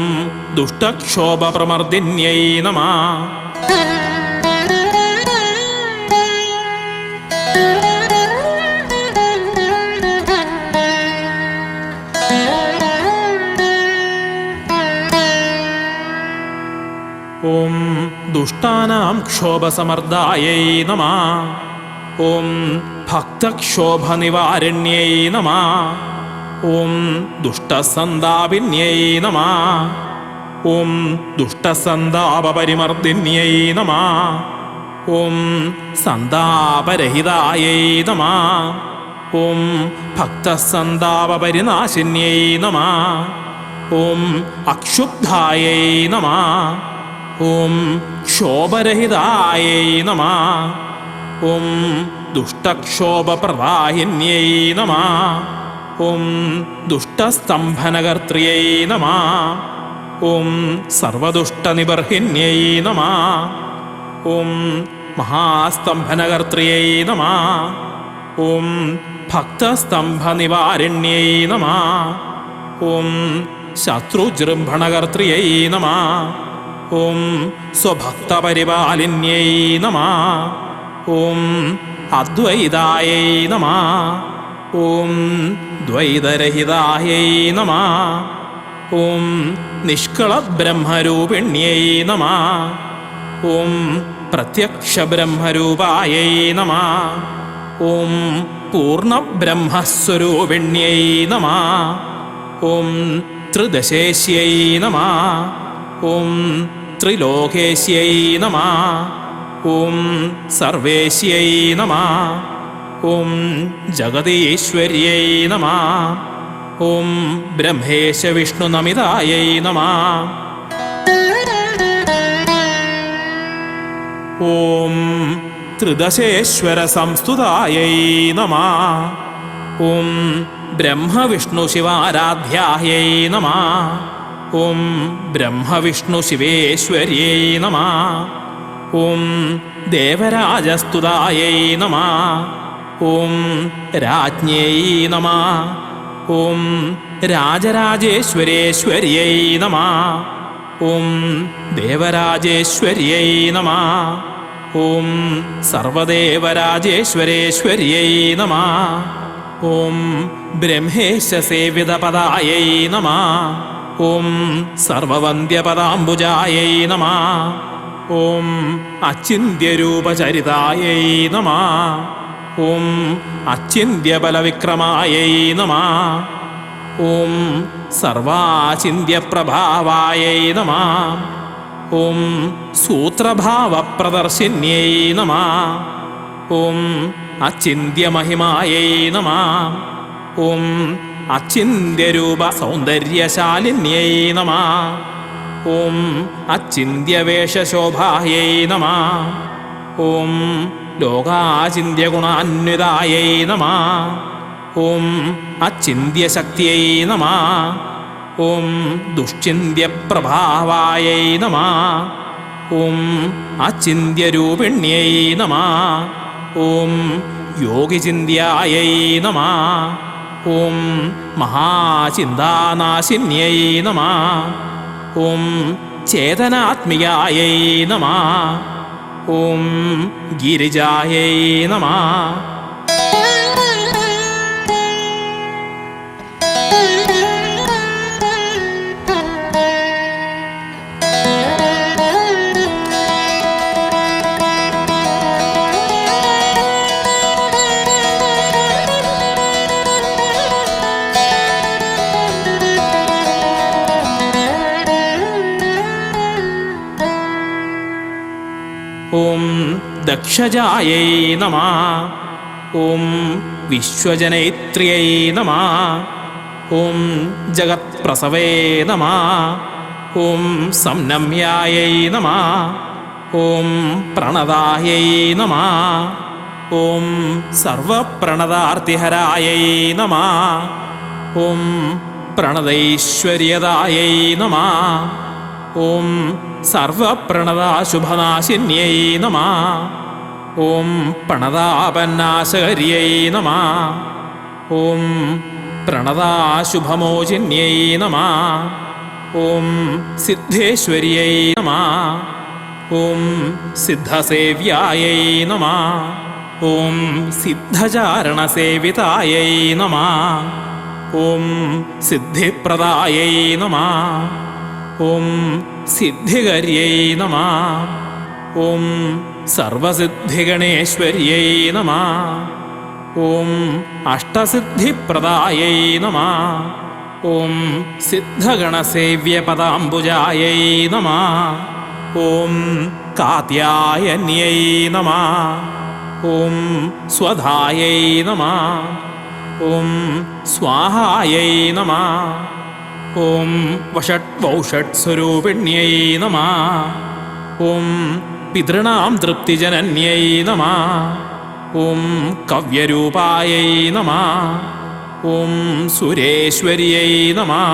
ദുഷ്ടക്ഷോഭപ്രമർദിന്യൈ നമഃ. ഓം ദുഷ്ടാനാം ക്ഷോഭസമർദ്ദായൈ നമഃ. ഓം ഭക്തക്ഷോഭനിവാരണ്യൈ നമഃ. ഓം ദുഷ്ടസന്താപിന്യൈ നമഃ. ഓം ദുഷ്ടസന്താപപരിമർദിന്യൈ നമഃ. ഓം സന്താപരഹിതായൈ നമഃ. ഓം ഭക്തസന്താപപരിനാശിന്യൈ നമഃ. ഓം അക്ഷുബ്ധായൈ നമഃ. ഓം ക്ഷോഭരഹിതായൈ നമഃ. ഓം ദുഷ്ടക്ഷോഭപ്രദായിന്യൈ നമഃ. ഓം ദുഷ്ടസ്തംഭനകർത്രൈ നമഃ. ഓം സർവദുഷ്ടനിബർഹിന്യൈ നമഃ. ഓം മഹാസ്തംഭനകർത്രയൈ നമഃ. ഓം ഭക്തസ്തംഭനിവാരിണ്യൈ നമഃ. ഓം ശത്രുജൃംഭണകർത്രയൈ നമഃ. ഓം സ്വഭക്തപരിപാലിന്യൈ നമഃ. ഓം അദ്വൈതായൈ നമഃ. ഓം ദ്വൈതരഹിതായൈ നമഃ. ഓം നിഷ്കളബ്രഹ്മരൂപിണ്യൈ നമഃ. ഓം പ്രത്യക്ഷബ്രഹ്മരൂപായൈ നമഃ. ഓം പൂർണ്ണബ്രഹ്മസ്വരൂപിണ്യൈ നമഃ. ഓം ത്രിദശേശ്യൈ നമഃ. ഓം ത്രിലോകേശ്യൈ നമഃ. ഓം സർവേശ്യൈ നമഃ. ഓം ജഗദീശ്വര്यै നമഃ. ഓം ബ്രഹ്മേശ വിഷ്ണുനമിതായൈ നമഃ. ഓം ത്രിദശേശ്വര സംസ്തുതായൈ നമഃ. ഓം ബ്രഹ്മവിഷ്ണു ശിവാരാധ്യായൈ നമഃ. ഓം ബ്രഹ്മവിഷ്ണു ശിവേശ്വര്यै നമഃ. ഓം ദേവരാജസ്തുതായൈ നമഃ. ഓം രാജ്ഞൈ നമഃ. ഓം രാജരാജേശ്വരേശ്വര്यै നമഃ. ഓം ദേവരാജേശ്വര്यै നമഃ. ഓം സർവദേവരാജേശ്വരേശ്വര്यै നമഃ. ഓം ബ്രഹ്മേശസേവിതപദായൈ നമഃ. ഓം സർവവന്ദ്യപദാംബുജായൈ നമഃ. ഓം അച്ചിന്ത്യരൂപചരിതായൈ നമഃ. ഓം അച്ചിന്ത്യബലവിക്രമായൈ നമഃ. ഓം സർവാചിന്ത്യപ്രഭാവായൈ നമഃ. ഓം സൂത്രഭാവപ്രദർശിന്യൈ നമഃ. ഓം അച്ചിന്യമഹിമായൈ നമഃ. ഓം അച്ചിന്ത്യരൂപസൗന്ദര്യശാലിന്യൈ നമഃ. ഓം അച്ചിന്ത്യവേഷശോഭായൈ നമഃ. ഓം ലോകാചിന്യഗുണാന്വിതായൈ നമഃ. ഓം അച്ചിന്യശക്തിയൈ നമഃ. ഓം ദുശ്ചിന്യപ്രഭാവായൈ നമഃ. ഓം അച്ചിന്യരൂപിണ്യൈ നമഃ. ഓം യോഗിചിന്യായൈ നമഃ. ഓം മഹാചിന്താനാശിന്യൈ നമഃ. ഓം ചേതനാത്മികായൈ നമഃ. ഓം ഗിരിജായൈ നമഃ. ഓം ദക്ഷജായൈ നമഃ. ഓം വിശ്വജനൈത്രിയൈ നമഃ. ഓം ജഗത്പ്രസവേ നമഃ. ഓം സംനമ്യായൈ നമഃ. ഓം പ്രണതായൈ നമഃ. ഓം സർവപ്രണതാർത്തിഹരായൈ നമഃ. ഓം പ്രണതൈശ്വര്യദായൈ നമഃ. ഓം സർവപ്രണതാശുഭനാശിന്യൈ നമഃ. ഓം പ്രണതാപന്നാശകര്यै നമഃ. ഓം പ്രണതാശുഭമോചിന്യൈ നമഃ. ഓം സിദ്ധേശ്വര്यै നമഃ. ഓം സിദ്ധസേവ്യായൈ നമഃ. ഓം സിദ്ധചാരണസേവിതായൈ നമഃ. ഓം സിദ്ധിപ്രദായൈ നമഃ. ഓം സിദ്ധികര്यै നമഃ. ഓം സർവസിദ്ധിഗണേശ്വര്यै നമഃ. ഓം അഷ്ടസിദ്ധിപ്രദായൈ നമഃ. ഓം സിദ്ധഗണസേവ്യപദാംബുജായൈ നമഃ. ഓം കാത്യായന്यै നമഃ. ഓം സ്വധായൈ നമഃ. ഓം സ്വാഹായൈ നമഃ. ഓം വഷട്വൗഷട്സ്വരൂപിണ്यै നമഃ. ഓം പിതॄണാം തൃപ്തിജനന്यै നമഃ. ഓം കവ്യരൂപായൈ നമഃ. ഓം സുരേശ്വര്यै നമഃ.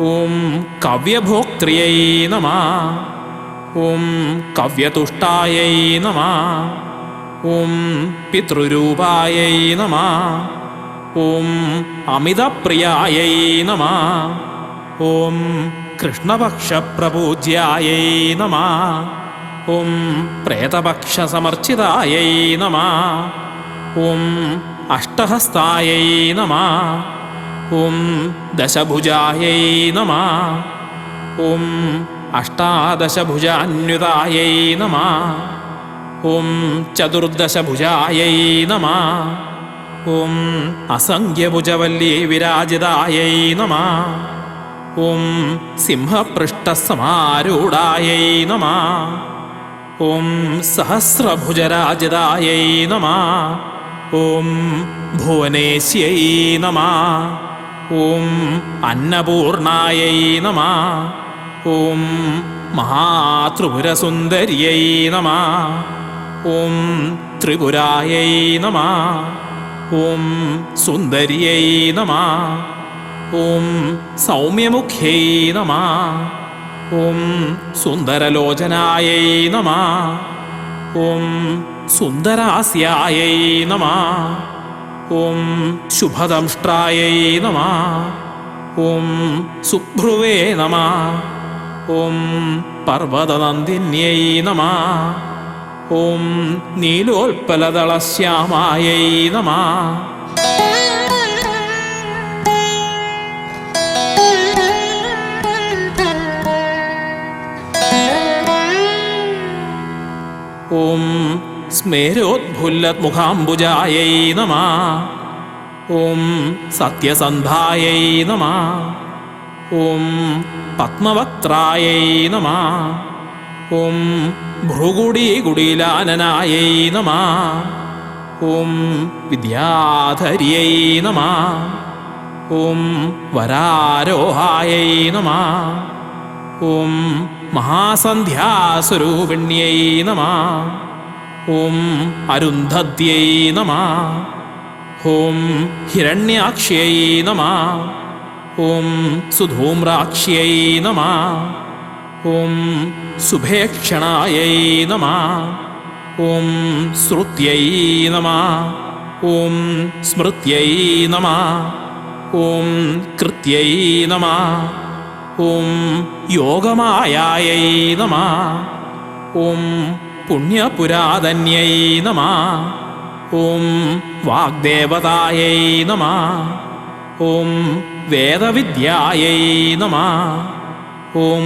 ഓം കവ്യഭോക്ത്രിയൈ നമഃ. ഓം കവ്യതുഷ്ടായൈ നമഃ. ഓം പിതൃരൂപായൈ നമഃ. ഓം അമിതപ്രിയായൈ നമഃ. ഓം കൃഷ്ണപക്ഷപ്രപൂജ്യായൈ നമഃ. ഓം പ്രേതപക്ഷസമർച്ചിതായൈ നമഃ. ഓം അഷ്ടഹസ്തായൈ നമഃ. ഓം ദശഭുജായൈ നമഃ. ഓം അഷ്ടാദശഭുജാന്വിതായൈ നമഃ. ഓം ചതുർദശഭുജായൈ നമഃ. ഓം അസംഖ്യഭുജവല്ലീ വിരാജിതായൈ നമഃ. ഓം സിംഹപൃഷ്ഠസമാരൂഢായൈ നമഃ. ഓം സഹസ്രഭുജരാജിതായൈ നമഃ. ഓം ഭുവനേശ്യൈ നമഃ. ഓം അന്നപൂർണായൈ നമഃ. ഓം മഹാത്രിപുരസുന്ദര്यै നമഃ. ഓം ത്രിപുരായൈ നമഃ. ഓം സുന്ദര്यै നമഃ. ഓം സൗമ്യമുഖ്യൈ നമഃ. ഓം സുന്ദരലോചനായൈ നമഃ. ഓം സുന്ദരാസ്യായൈ നമഃ. ഓം ശുഭദംഷ്ട്രായൈ നമഃ. ഓം സുഭ്രുവേ നമഃ. ഓം പർവതനന്ദിന്यै നമഃ. ഓം നീലോൽപലദളശ്യാമായൈ നമഃ. ഓം സ്മേരോദ്ഫുല്ലമുഖാംബുജായൈ നമഃ. ഓം സത്യസന്ധായൈ നമഃ. ഓം പത്മവക്ത്രായൈ നമഃ. ഓം ഭ്രുഗുടീകുടീലാനനായൈ നമഃ. ഓം വിദ്യാധര്यै നമഃ. ഓം വരാരോഹായൈ നമഃ. ഓം മഹാസന്ധ്യാസ്വരൂപിണ്यै നമഃ. ഓം അരുന്ധത്यै നമഃ. ഓം ഹിരണ്യാക്ഷ്यै നമഃ. ഓം സുധൂമ്രാക്ഷ്यै നമഃ. ഓം സുഭേക്ഷണായൈ നമഃ. ഓം ശ്രുത്यै നമഃ. ഓം സ്മൃത്यै നമഃ. ഓം കൃത്यै നമഃ. ഓം യോഗമായായൈ നമഃ. ഓം പുണ്യപുരാതന്यै നമഃ. ഓം വാഗ്ദേവതായൈ നമഃ. ഓം വേദവിദ്യായൈ നമഃ. ഓം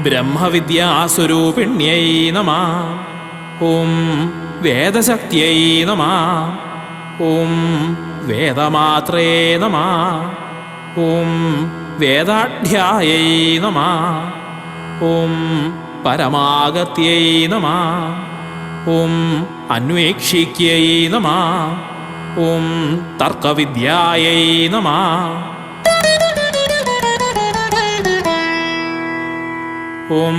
ബ്രഹ്മവിദ്യാസ്വരൂപിണ്यै നമഃ. ഓം വേദശക്തിयै നമഃ. ഓം വേദമാത്രേ നമഃ. ഓം വേദാഢ്യായൈ നമഃ. ഓം പരമാഗത്यै നമഃ. ഓം അന്വേക്ഷിക്यै നമഃ. ഓം തർക്കവിദ്യായൈ നമഃ. ഓം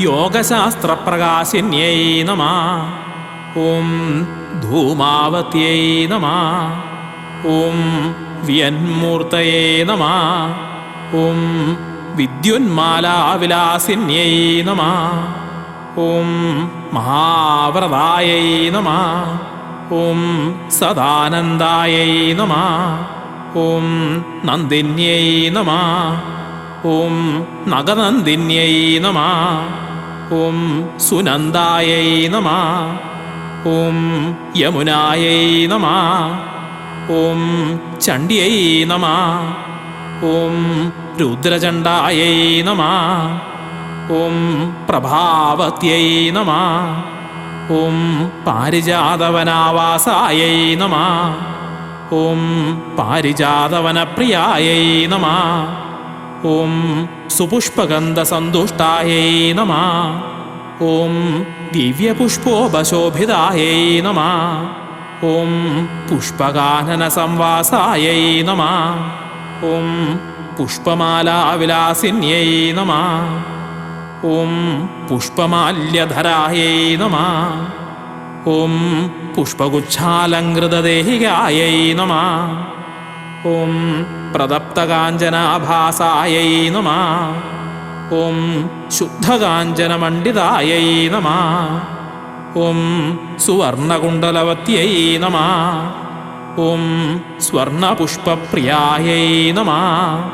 യോഗശാസ്ത്രപ്രകാശിന്यै നമഃ. ഓം ധൂമാവത്यै നമഃ. ഓം വ്യന്മൂർത്തയേ നമഃ. ഓം വിദ്യുന്മാലാവിലാസിന്यै നമഃ. ഓം മഹാവ്രതായൈ നമഃ. ഓം സദാനന്ദായൈ നമഃ. ഓം നന്ദിന്यै നമഃ. ഓം നഗനന്ദിന്यै നമഃ. ഓം സുനന്ദായൈ നമഃ. ഓം യമുനായൈ നമഃ. ഓം ചണ്ഡ്യൈ നമഃ. ഓം രുദ്രചണ്ഡായൈ നമഃ. ഓം പ്രഭാവത്यै നമഃ. ഓം പാരിജാതവനാവാസായൈ നമഃ. ഓം പാരിജാതവനപ്രിയായൈ നമഃ. ഓം സുപുഷ്പഗന്ധസന്തുഷ്ടായൈ നമഃ. ഓം ദിവ്യപുഷ്പോപശോഭിതായൈ നമഃ. ഓം പുഷ്പകാനനസംവാസായൈ നമഃ. ഓം പുഷ്പമാലാവിലാസിന്यै നമഃ. ഓം പുഷ്പമാല്യധരായൈ നമഃ. ഓം പുഷ്പഗുച്ഛാലങ്കൃതദേഹികായൈ നമഃ. ഓം പ്രതപ്തകാഞ്ചനാഭാസായൈ നമഃ. ഓം ശുദ്ധകാഞ്ചനമണ്ഡിതായൈ നമഃ. ഓം സുവർണകുണ്ടലവത്यै നമഃ. ഓം സ്വർണപുഷ്പപ്രിയായൈ നമഃ.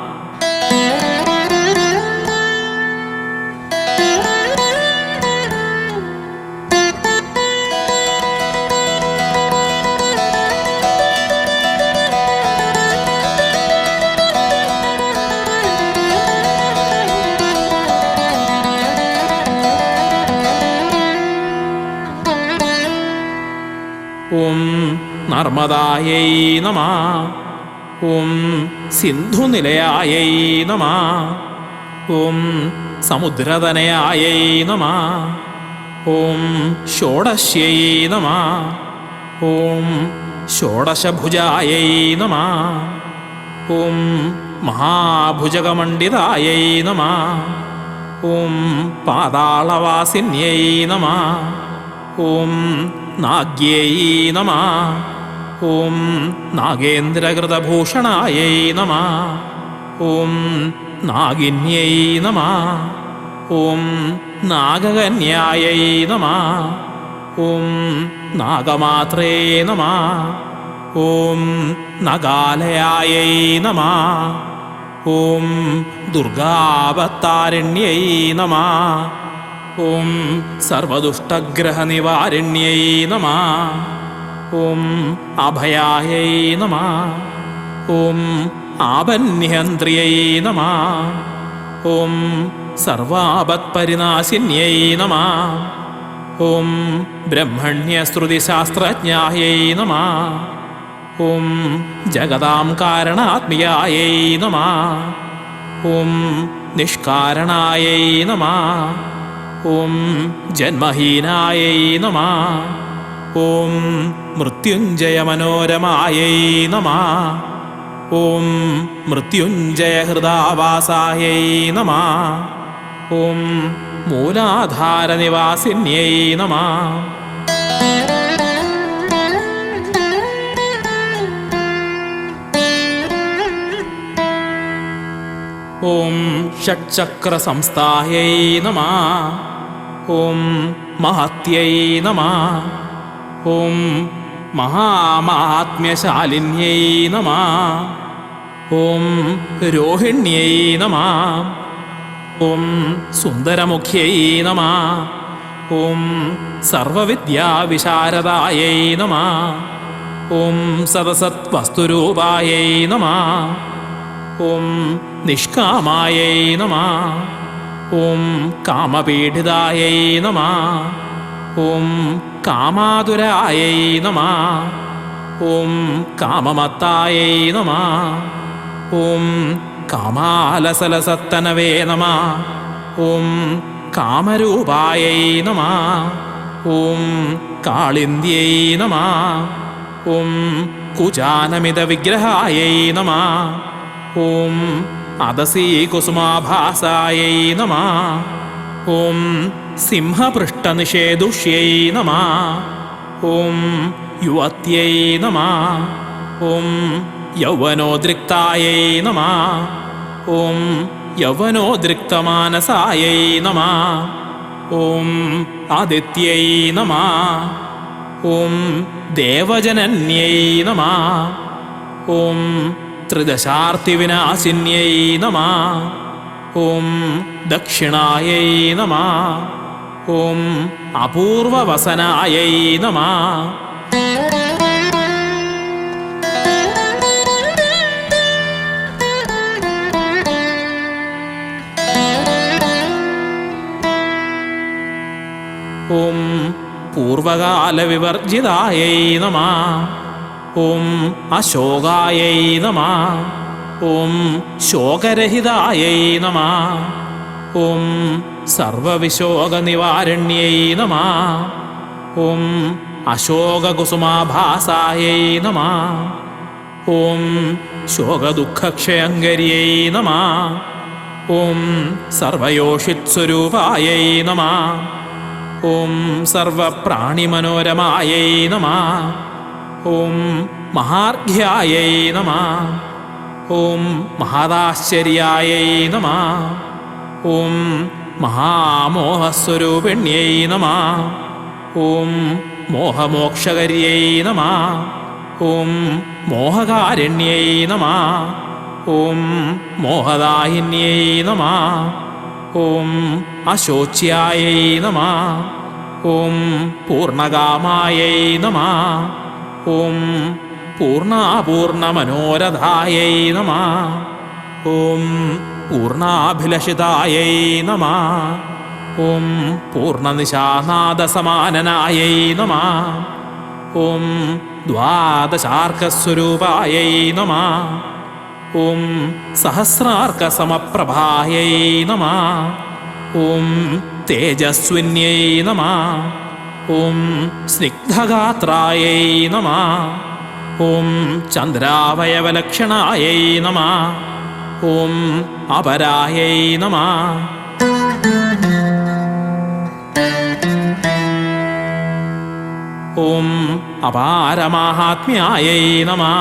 ഓം നർമ്മദായൈ നമഃ. ഓം സിന്ധുനിലയായൈ നമഃ. ഓം സമുദ്രതനയായൈ നമഃ. ഓം ഷോഡശ്യൈ നമഃ. ഓം ഷോഡശഭുജായൈ നമഃ. ഓം മഹാഭുജകമണ്ഡിതായൈ നമഃ. ഓം പാതാളവാസിന്യൈ നമഃ. ഓം നാഗ്യൈ നമഃ. ഓം നാഗേന്ദ്രകൃതഭൂഷണായൈ നമഃ. ഓം നാഗിന്യൈ നമഃ. ഓം നാഗകന്യായൈ നമഃ. ഓം നാഗമാത്രേ നമഃ. ഓം നഗാലയായൈ നമഃ. ഓം ദുർഗാവതാരിണ്യൈ നമഃ. ഓം സർവദുഷ്ടഗ്രഹനിവാരിണ്യൈ നമഃ. ഓം അഭയായൈ നമഃ. ഓം ആപന്നിഹന്ത്രിയൈ നമഃ. ഓം സർവാപത്പരിനാശിന്യൈ നമഃ. ഓം ബ്രഹ്മണ്യശ്രുതിശാസ്ത്രജ്ഞായൈ നമഃ. ഓം ജഗതാം കാരണാത്മികായൈ നമഃ. ഓം നിഷ്കാരണായൈ നമഃ. ഓം ജന്മഹീനായൈ നമഃ. ഓം മൃത്യുഞ്ജയമനോരമായൈ നമഃ. ഓം മൃത്യുഞ്ജയഹൃദാവാസായൈ നമഃ. ഓം മൂലാധാരനിവാസിന്യൈ നമഃ. ഓം ഷഡ്ചക്രസംസ്ഥായൈ നമഃ. ഓം മഹത്यै നമഃ. ഓം മഹാമാഹാത്മ്യശാലിന്यै നമഃ. ഓം രോഹിണ്यै നമഃ. ഓം സുന്ദരമുഖ്यै നമഃ. ഓം സർവവിദ്യാവിശാരദായൈ നമഃ. ഓം സദസത്വസ്തുരൂപായൈ നമഃ. ഓം നിഷ്കാമായൈ നമഃ. ഓം കാമപീഡിതായൈ നമഃ. ഓം കാമാതുരായൈ നമഃ. ഓം കാമമത്തായൈ നമഃ. ഓം കാമാലസലസത്തനവേ നമഃ. ഓം കാമരൂപായൈ നമഃ. ഓം കാളിന്ദ്यै നമഃ. ഓം കുജാനമിതവിഗ്രഹായൈ നമഃ. ഓം അദസീകുസുമാഭാസായൈ നമഃ. ഓം സിംഹപൃഷ്ഠനിഷേദുഷ്यै നമഃ. ഓം യുവത്यै നമഃ. ഓം യൗവനോദ്രിക്തായൈ നമഃ. ഓം യൗവനോദ്രിക്തമാനസായൈ നമഃ. ഓം ആദിത്यै നമഃ. ഓം ദേവജനന്यै നമഃ. ഓം ത്രിദശാർത്തിവിനാശിന്यै നമഃ. ഓം ദക്ഷിണായൈ നമഃ. ഓം അപൂർവവസനായൈ നമഃ. ഓം പൂർവകാലവിവർജിതായൈ നമഃ. ഓം അശോകായൈ നമഃ. ഓം ശോകരഹിതായൈ നമഃ. ഓം സർവവിശോകനിവാരണ്യൈ നമഃ. ഓം അശോകകുസുമാഭാസായൈ നമഃ. ഓം ശോകദുഃഖക്ഷയങ്കരിയൈ നമഃ. ഓം സർവയോഷിത്സ്വരൂപായൈ നമഃ. ഓം സർവപ്രാണിമനോരമായൈ നമഃ. ഓം മഹാർഘ്യായൈ നമഃ. ഓം മഹദാശ്ചര്യായൈ നമഃ. ഓം മഹാമോഹസ്വരൂപിണ്യൈ നമഃ. ഓം മോഹമോക്ഷകര്यै നമഃ. ഓം മോഹകാരിണ്यै നമഃ. ഓം മോഹദായിന്यै നമഃ. ഓം അശോച്യായൈ നമഃ. ഓം പൂർണ്ണകാമായൈ നമഃ. ഓം പൂർണ്ണാപൂർണമനോരഥായൈ നമഃ. ഓം പൂർണ്ണാഭിലഷിതായൈ നമഃ. ഓം പൂർണ്ണനിശാനാദസമാനനായൈ നമഃ. ഓം ദ്വാദശാർക്കസ്വരൂപായൈ നമഃ. ഓം സഹസ്രാർക്കസമപ്രഭായൈ നമഃ. ഓം തേജസ്വിന്യൈ നമഃ. ഓം സ്നിഗ്ധഗാത്രായൈ നമഃ. ഓം ചന്ദ്രാവയവലക്ഷണായൈ നമഃ. ഓം അപരായൈ നമഃ. ഓം അപാരമാഹാത്മ്യായൈ നമഃ.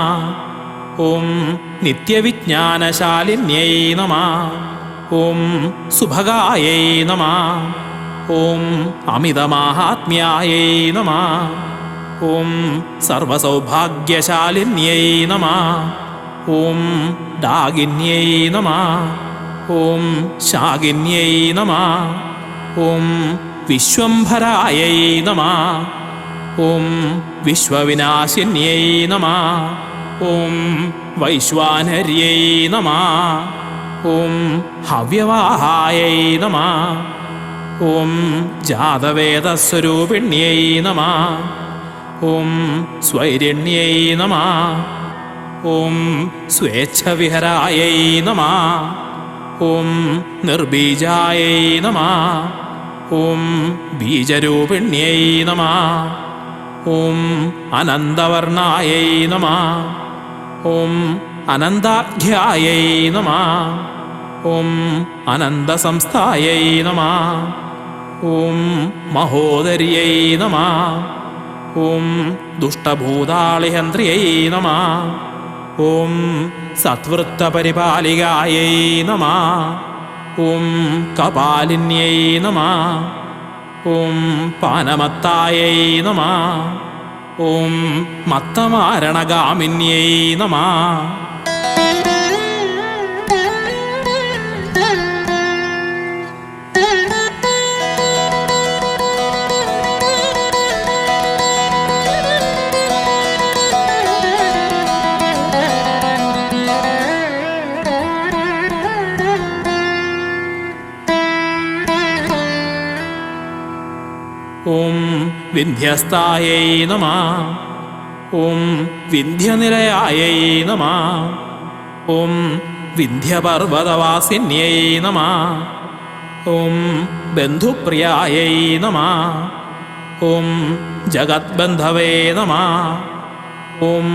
ഓം നിത്യവിജ്ഞാനശാലിന്യൈ നമഃ. ഓം സുഭഗായൈ നമഃ. ഓം അമിതമാഹാത്മ്യായൈ നമഃ. ഓം സർവസൗഭാഗ്യശാലിന്യൈ നമഃ. ഓം ഡാഗിന്യൈ നമഃ. ഓം ശാഗിന്യൈ നമഃ. ഓം വിശ്വംഭരായൈ നമഃ. ഓം വിശ്വവിനാശിന്യൈ നമഃ. ഓം വൈശ്വാനര്यै നമഃ. ഓം ഹവ്യവാഹായൈ നമഃ. ഓം ജാതവേദസ്വരൂപിണ്യൈ നമഃ. ഓം സ്വൈരിണ്യൈ നമഃ. ഓം സ്വേച്ഛവിഹരായൈ നമഃ. ഓം നിർബീജായൈ നമഃ. ഓം ബീജരൂപിണ്യൈ നമഃ. ഓം അനന്തവർണായൈ നമഃ. ഓം അനന്താഖ്യായൈ നമഃ. ഓം അനന്തസംസ്ഥായൈ നമഃ. ഓം മഹോദര്यै നമഃ. ഓം ദുഷ്ടഭൂതാളിഹന്ത്രിयै നമഃ. ഓം സത്വൃത്തപരിപാലികായൈ നമഃ. ഓം കപാലിന്യൈ നമഃ. ഓം പാനമത്തായൈ നമഃ. ഓം മത്തമാരണഗാമിന്യൈ നമഃ. ഓം വിന്ധ്യസ്ഥായൈ നമഃ. ഓം വിന്ധ്യനിലയായൈ നമഃ. ഓം വിന്ധ്യപർവതവാസിന്യൈ നമഃ. ഓം ബന്ധുപ്രിയായൈ നമഃ. ഓം ജഗദ്ബന്ധവേ നമഃ. ഓം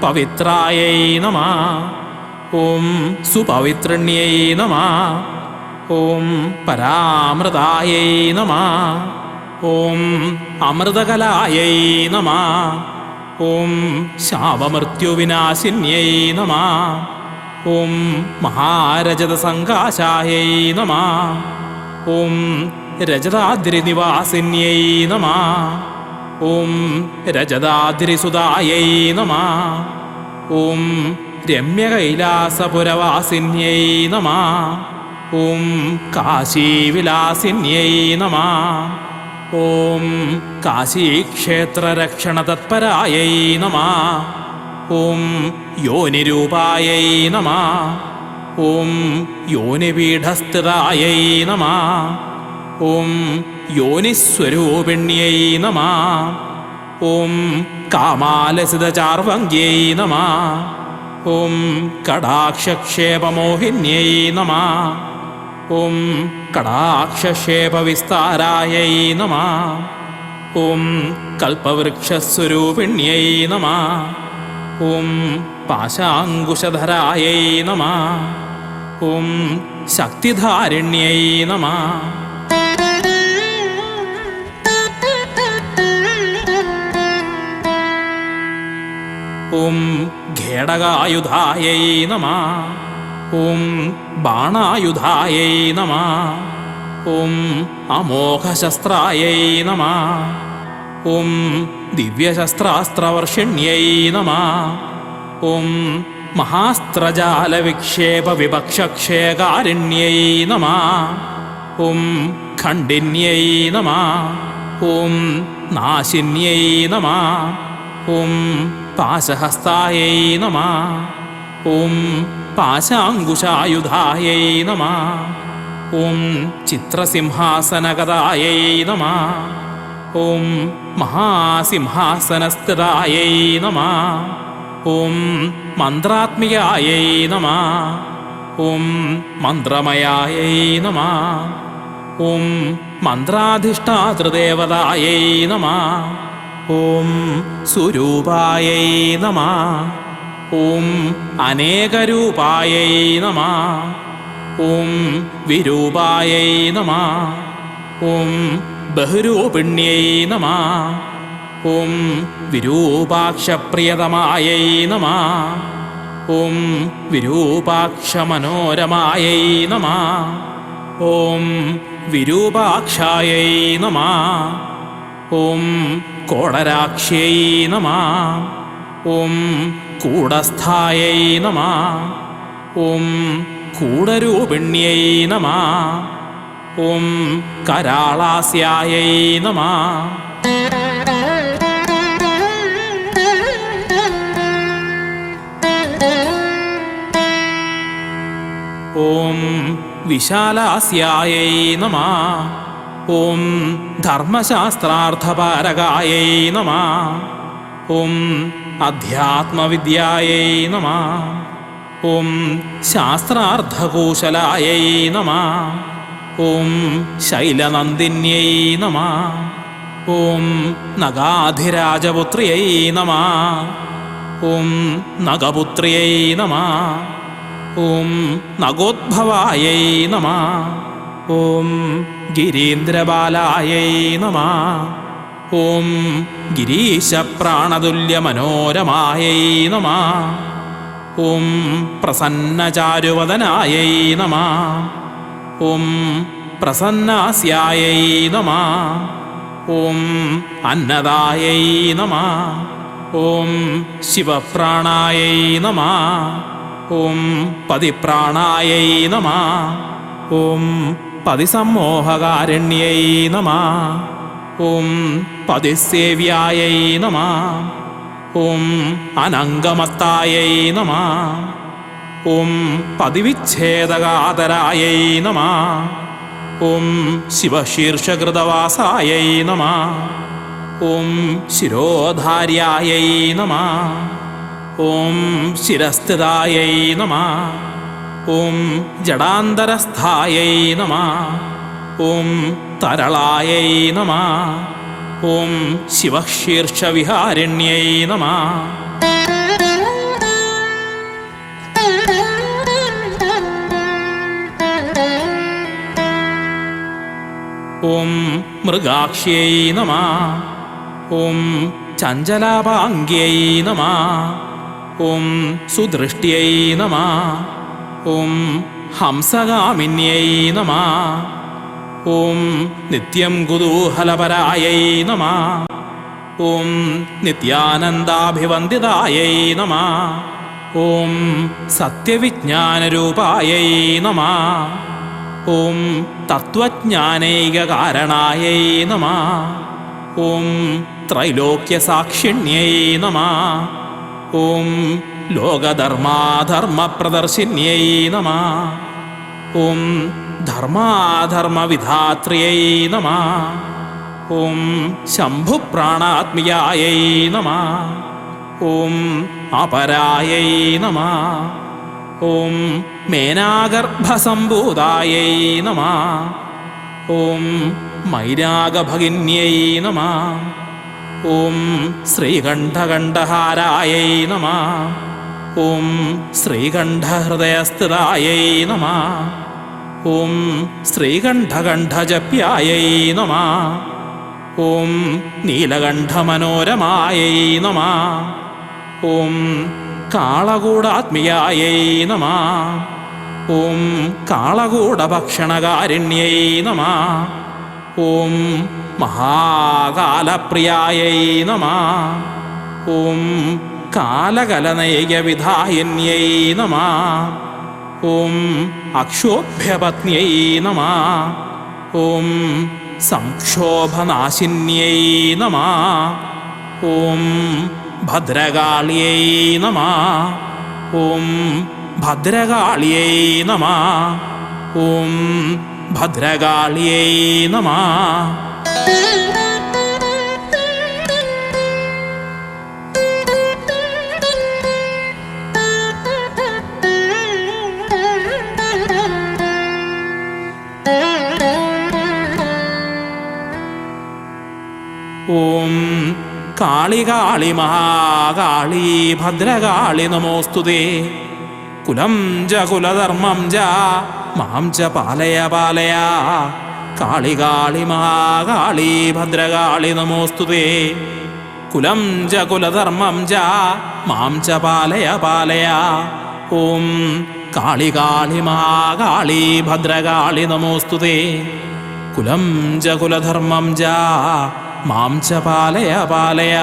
പവിത്രായൈ നമഃ. ഓം സുപവിത്രിണ്യൈ നമഃ. ഓം പരാമൃതായൈ നമഃ. ഓം അമൃതകലായൈ നമഃ. ഓം ശാപമൃത്യുവിനാശിന്യൈ നമഃ. ഓം മഹാരജതസങ്കാശായൈ നമഃ. ഓം രജതാദ്രിനിവാസിന്യൈ നമഃ. ഓം രജതാദ്രിസുതായൈ നമഃ. ഓം രമ്യകൈലാസപുരവാസിന്യൈ നമഃ. ഓം കാശീവിലാസിന്യൈ നമഃ. ഓം കാശീക്ഷേത്രരക്ഷണതത്പരായൈ നമഃ. ഓം യോനിരൂപായൈ നമഃ. ഓം യോനിപീഠസ്ഥിതായൈ നമഃ. ഓം യോനിസ്വരൂപിണ്യൈ നമഃ. ഓം കാമാലസിതചാർവങ്ക്यै നമഃ. ഓം കടാക്ഷക്ഷേപമോഹിന്യൈ നമഃ. ഓം കടാക്ഷക്ഷേപവിസ്താരായൈ നമഃ. ഓം കൽപ്പവൃക്ഷസ്വരൂപിണ്യൈ നമഃ. ഓം പാശാങ്കുശധരായൈ നമഃ. ഓം ശക്തിധാരിണ്യൈ നമഃ. ഓം ഖേടകായുധായൈ നമഃ. ഓം ബാണായുധായൈ നമഃ. ഓം അമോഘശസ്ത്രായൈ നമഃ. ഓം ദിവ്യശസ്ത്രാസ്ത്രവർഷിണ്യൈ നമഃ. ഓം മഹാസ്ത്രജാലവിക്ഷേപവിപക്ഷക്ഷേകാരിണ്യൈ നമഃ. ഓം ഖണ്ഡിന്യൈ നമഃ. ഓം നാശിന്യൈ നമഃ. ഓം പാശഹസ്തായൈ നമഃ. ഓം പാശാങ്കുശായുധായൈ നമഃ. ഓം ചിത്രസിംഹാസനഗതായൈ നമഃ. ഓം മഹാസിംഹാസനസ്ഥിതായൈ നമഃ. ഓം മന്ത്രാത്മികായൈ നമഃ. ഓം മന്ത്രമയായൈ നമഃ. ഓം മന്ത്രാധിഷ്ഠാതൃദേവതായൈ നമഃ. ഓം സ്വരൂപായൈ നമഃ. ഓം അനേകരൂപായൈ നമഃ. ഓം വിരൂപായൈ നമഃ. ഓം ബഹുരൂപിണ്യൈ നമഃ. ഓം വിരൂപാക്ഷപ്രിയതമായൈ നമഃ. ഓം വിരൂപാക്ഷമനോരമായൈ നമഃ. ഓം വിരൂപാക്ഷായൈ നമഃ. ഓം കോടരാക്ഷ്यै നമഃ. ഓം കൂടസ്ഥായൈ നമഃ. ഓം കൂടരൂപിണ്യൈ നമഃ. ഓം കരാളാസ്യായൈ നമഃ. ഓം വിശാലാസ്യായൈ നമഃ. ഓം ധർമ്മശാസ്ത്രാർത്ഥപാരകായൈ നമഃ. ഓം അധ്യാത്മവിദ്യായൈ നമഃ. ഓം ശാസ്ത്രാർത്ഥകൂശലായൈ നമഃ. ഓം ശൈലനന്ദിന്യൈ നമഃ. ഓം നഗാധിരാജപുത്ര്यै നമഃ. ഓം നഗപുത്ര്यै നമഃ. ഓം നഗോദ്ഭവായൈ നമഃ. ഓം ഗിരീന്ദ്രബാലായൈ നമഃ. ഓം ഗിരീശപ്രാണതുല്യമനോരമായൈ നമഃ. ഓം പ്രസന്നചാരുവദനായൈ നമഃ. ഓം പ്രസന്നാസ്യായൈ നമഃ. ഓം അന്നദായൈ നമഃ. ഓം ശിവപ്രാണായൈ നമഃ. ഓം പതിപ്രാണായൈ നമഃ. ഓം പതിസമ്മോഹകാരണ്യൈ നമഃ. ഓം പതിസേവ്യായൈ നമഃ. ഓം അനംഗമത്തായൈ നമഃ. ഓം പതിവിച്ഛേദകാതരായൈ നമഃ. ഓം ശിവശീർഷകൃതവാസായൈ നമഃ. ഓം ശിരോധാര്യായൈ നമഃ. ഓം ശിരസ്ഥിതായൈ നമഃ. ഓം ജഡാന്തരസ്ഥായൈ നമഃ. ഓം തരളായൈ നമഃ. ഓം ശിവശീർഷവിഹാരിണ്യൈ നമഃ. ഓം മൃഗാക്ഷ്यै നമഃ. ഓം ചഞ്ചലാപാംഗ്यै നമഃ. ഓം സുദൃഷ്ട്यै നമഃ. ഓം ഹംസഗാമിന്यै നമഃ. ഓം നിത്യം കുതൂഹലപരായൈ നമഃ. ഓം നിത്യാനന്ദാഭിവന്ദിതായൈ നമഃ. ഓം സത്യവിജ്ഞാനരൂപായൈ നമഃ. ഓം തത്വജ്ഞാനൈകകാരണായൈ നമഃ. ഓം ത്രൈലോക്യസാക്ഷിണ്യൈ നമഃ. ഓം ലോകധർമാധർമ്മപ്രദർശിന്യൈ നമഃ. ഓം ധർമാധർമ്മവിധാത്രിയൈ നമഃ. ഓം ശംഭുപ്രാണാത്മികായൈ നമഃ. ഓം അപരായൈ നമഃ. ഓം മേനാഗർഭസംഭൂതായൈ നമഃ. ഓം മൈരാഗഭഗിന്യൈ നമഃ. ഓം ശ്രീകണ്ഠകണ്ഠഹാരായൈ നമഃ. ഓം ശ്രീകണ്ഠഹൃദയസ്ഥിതായൈ നമഃ. ഓം ശ്രീകണ്ഠകണ്ഠജപ്യായൈ നമഃ. ഓം നീലകണ്ഠമനോരമായൈ നമഃ. ഓം കാളകൂടാത്മിയായൈ നമഃ. ഓം കാളകൂടഭക്ഷണകാരിണ്യൈ നമഃ. ഓം മഹാകാലപ്രിയായൈ നമഃ. ഓം കാലകലനൈകവിധായിന്യൈ നമഃ. ഓം അക്ഷോഭ്യപത്ന്യൈ നമഃ. ഓം സംക്ഷോഭനാശിന്യൈ നമഃ. ഓം ഭദ്രകാളിയൈ നമഃ. ഓം ഭദ്രകാളിയൈ നമഃ. ഓം ഭദ്രകാളിയൈ നമഃ. ഓം കാളി കാളി മഹാകാളി ഭദ്രകാളി നമോസ്തുതേ. കുലം ച കുലധർമ്മം ച മാം ച പാലയ പാലയ. കാളി കാളി മഹാകാളി ഭദ്രകാളി നമോസ്തുതേ. കുലം ച കുലധർമ്മം ച മാം ച പാലയ പാലയ. ഓം കാളി കാളി മഹാകാളി ഭദ്രകാളി നമോസ്തുതേ. കുലം ച കുലധർമ്മം ച മാം ച പാലയ പാലയ.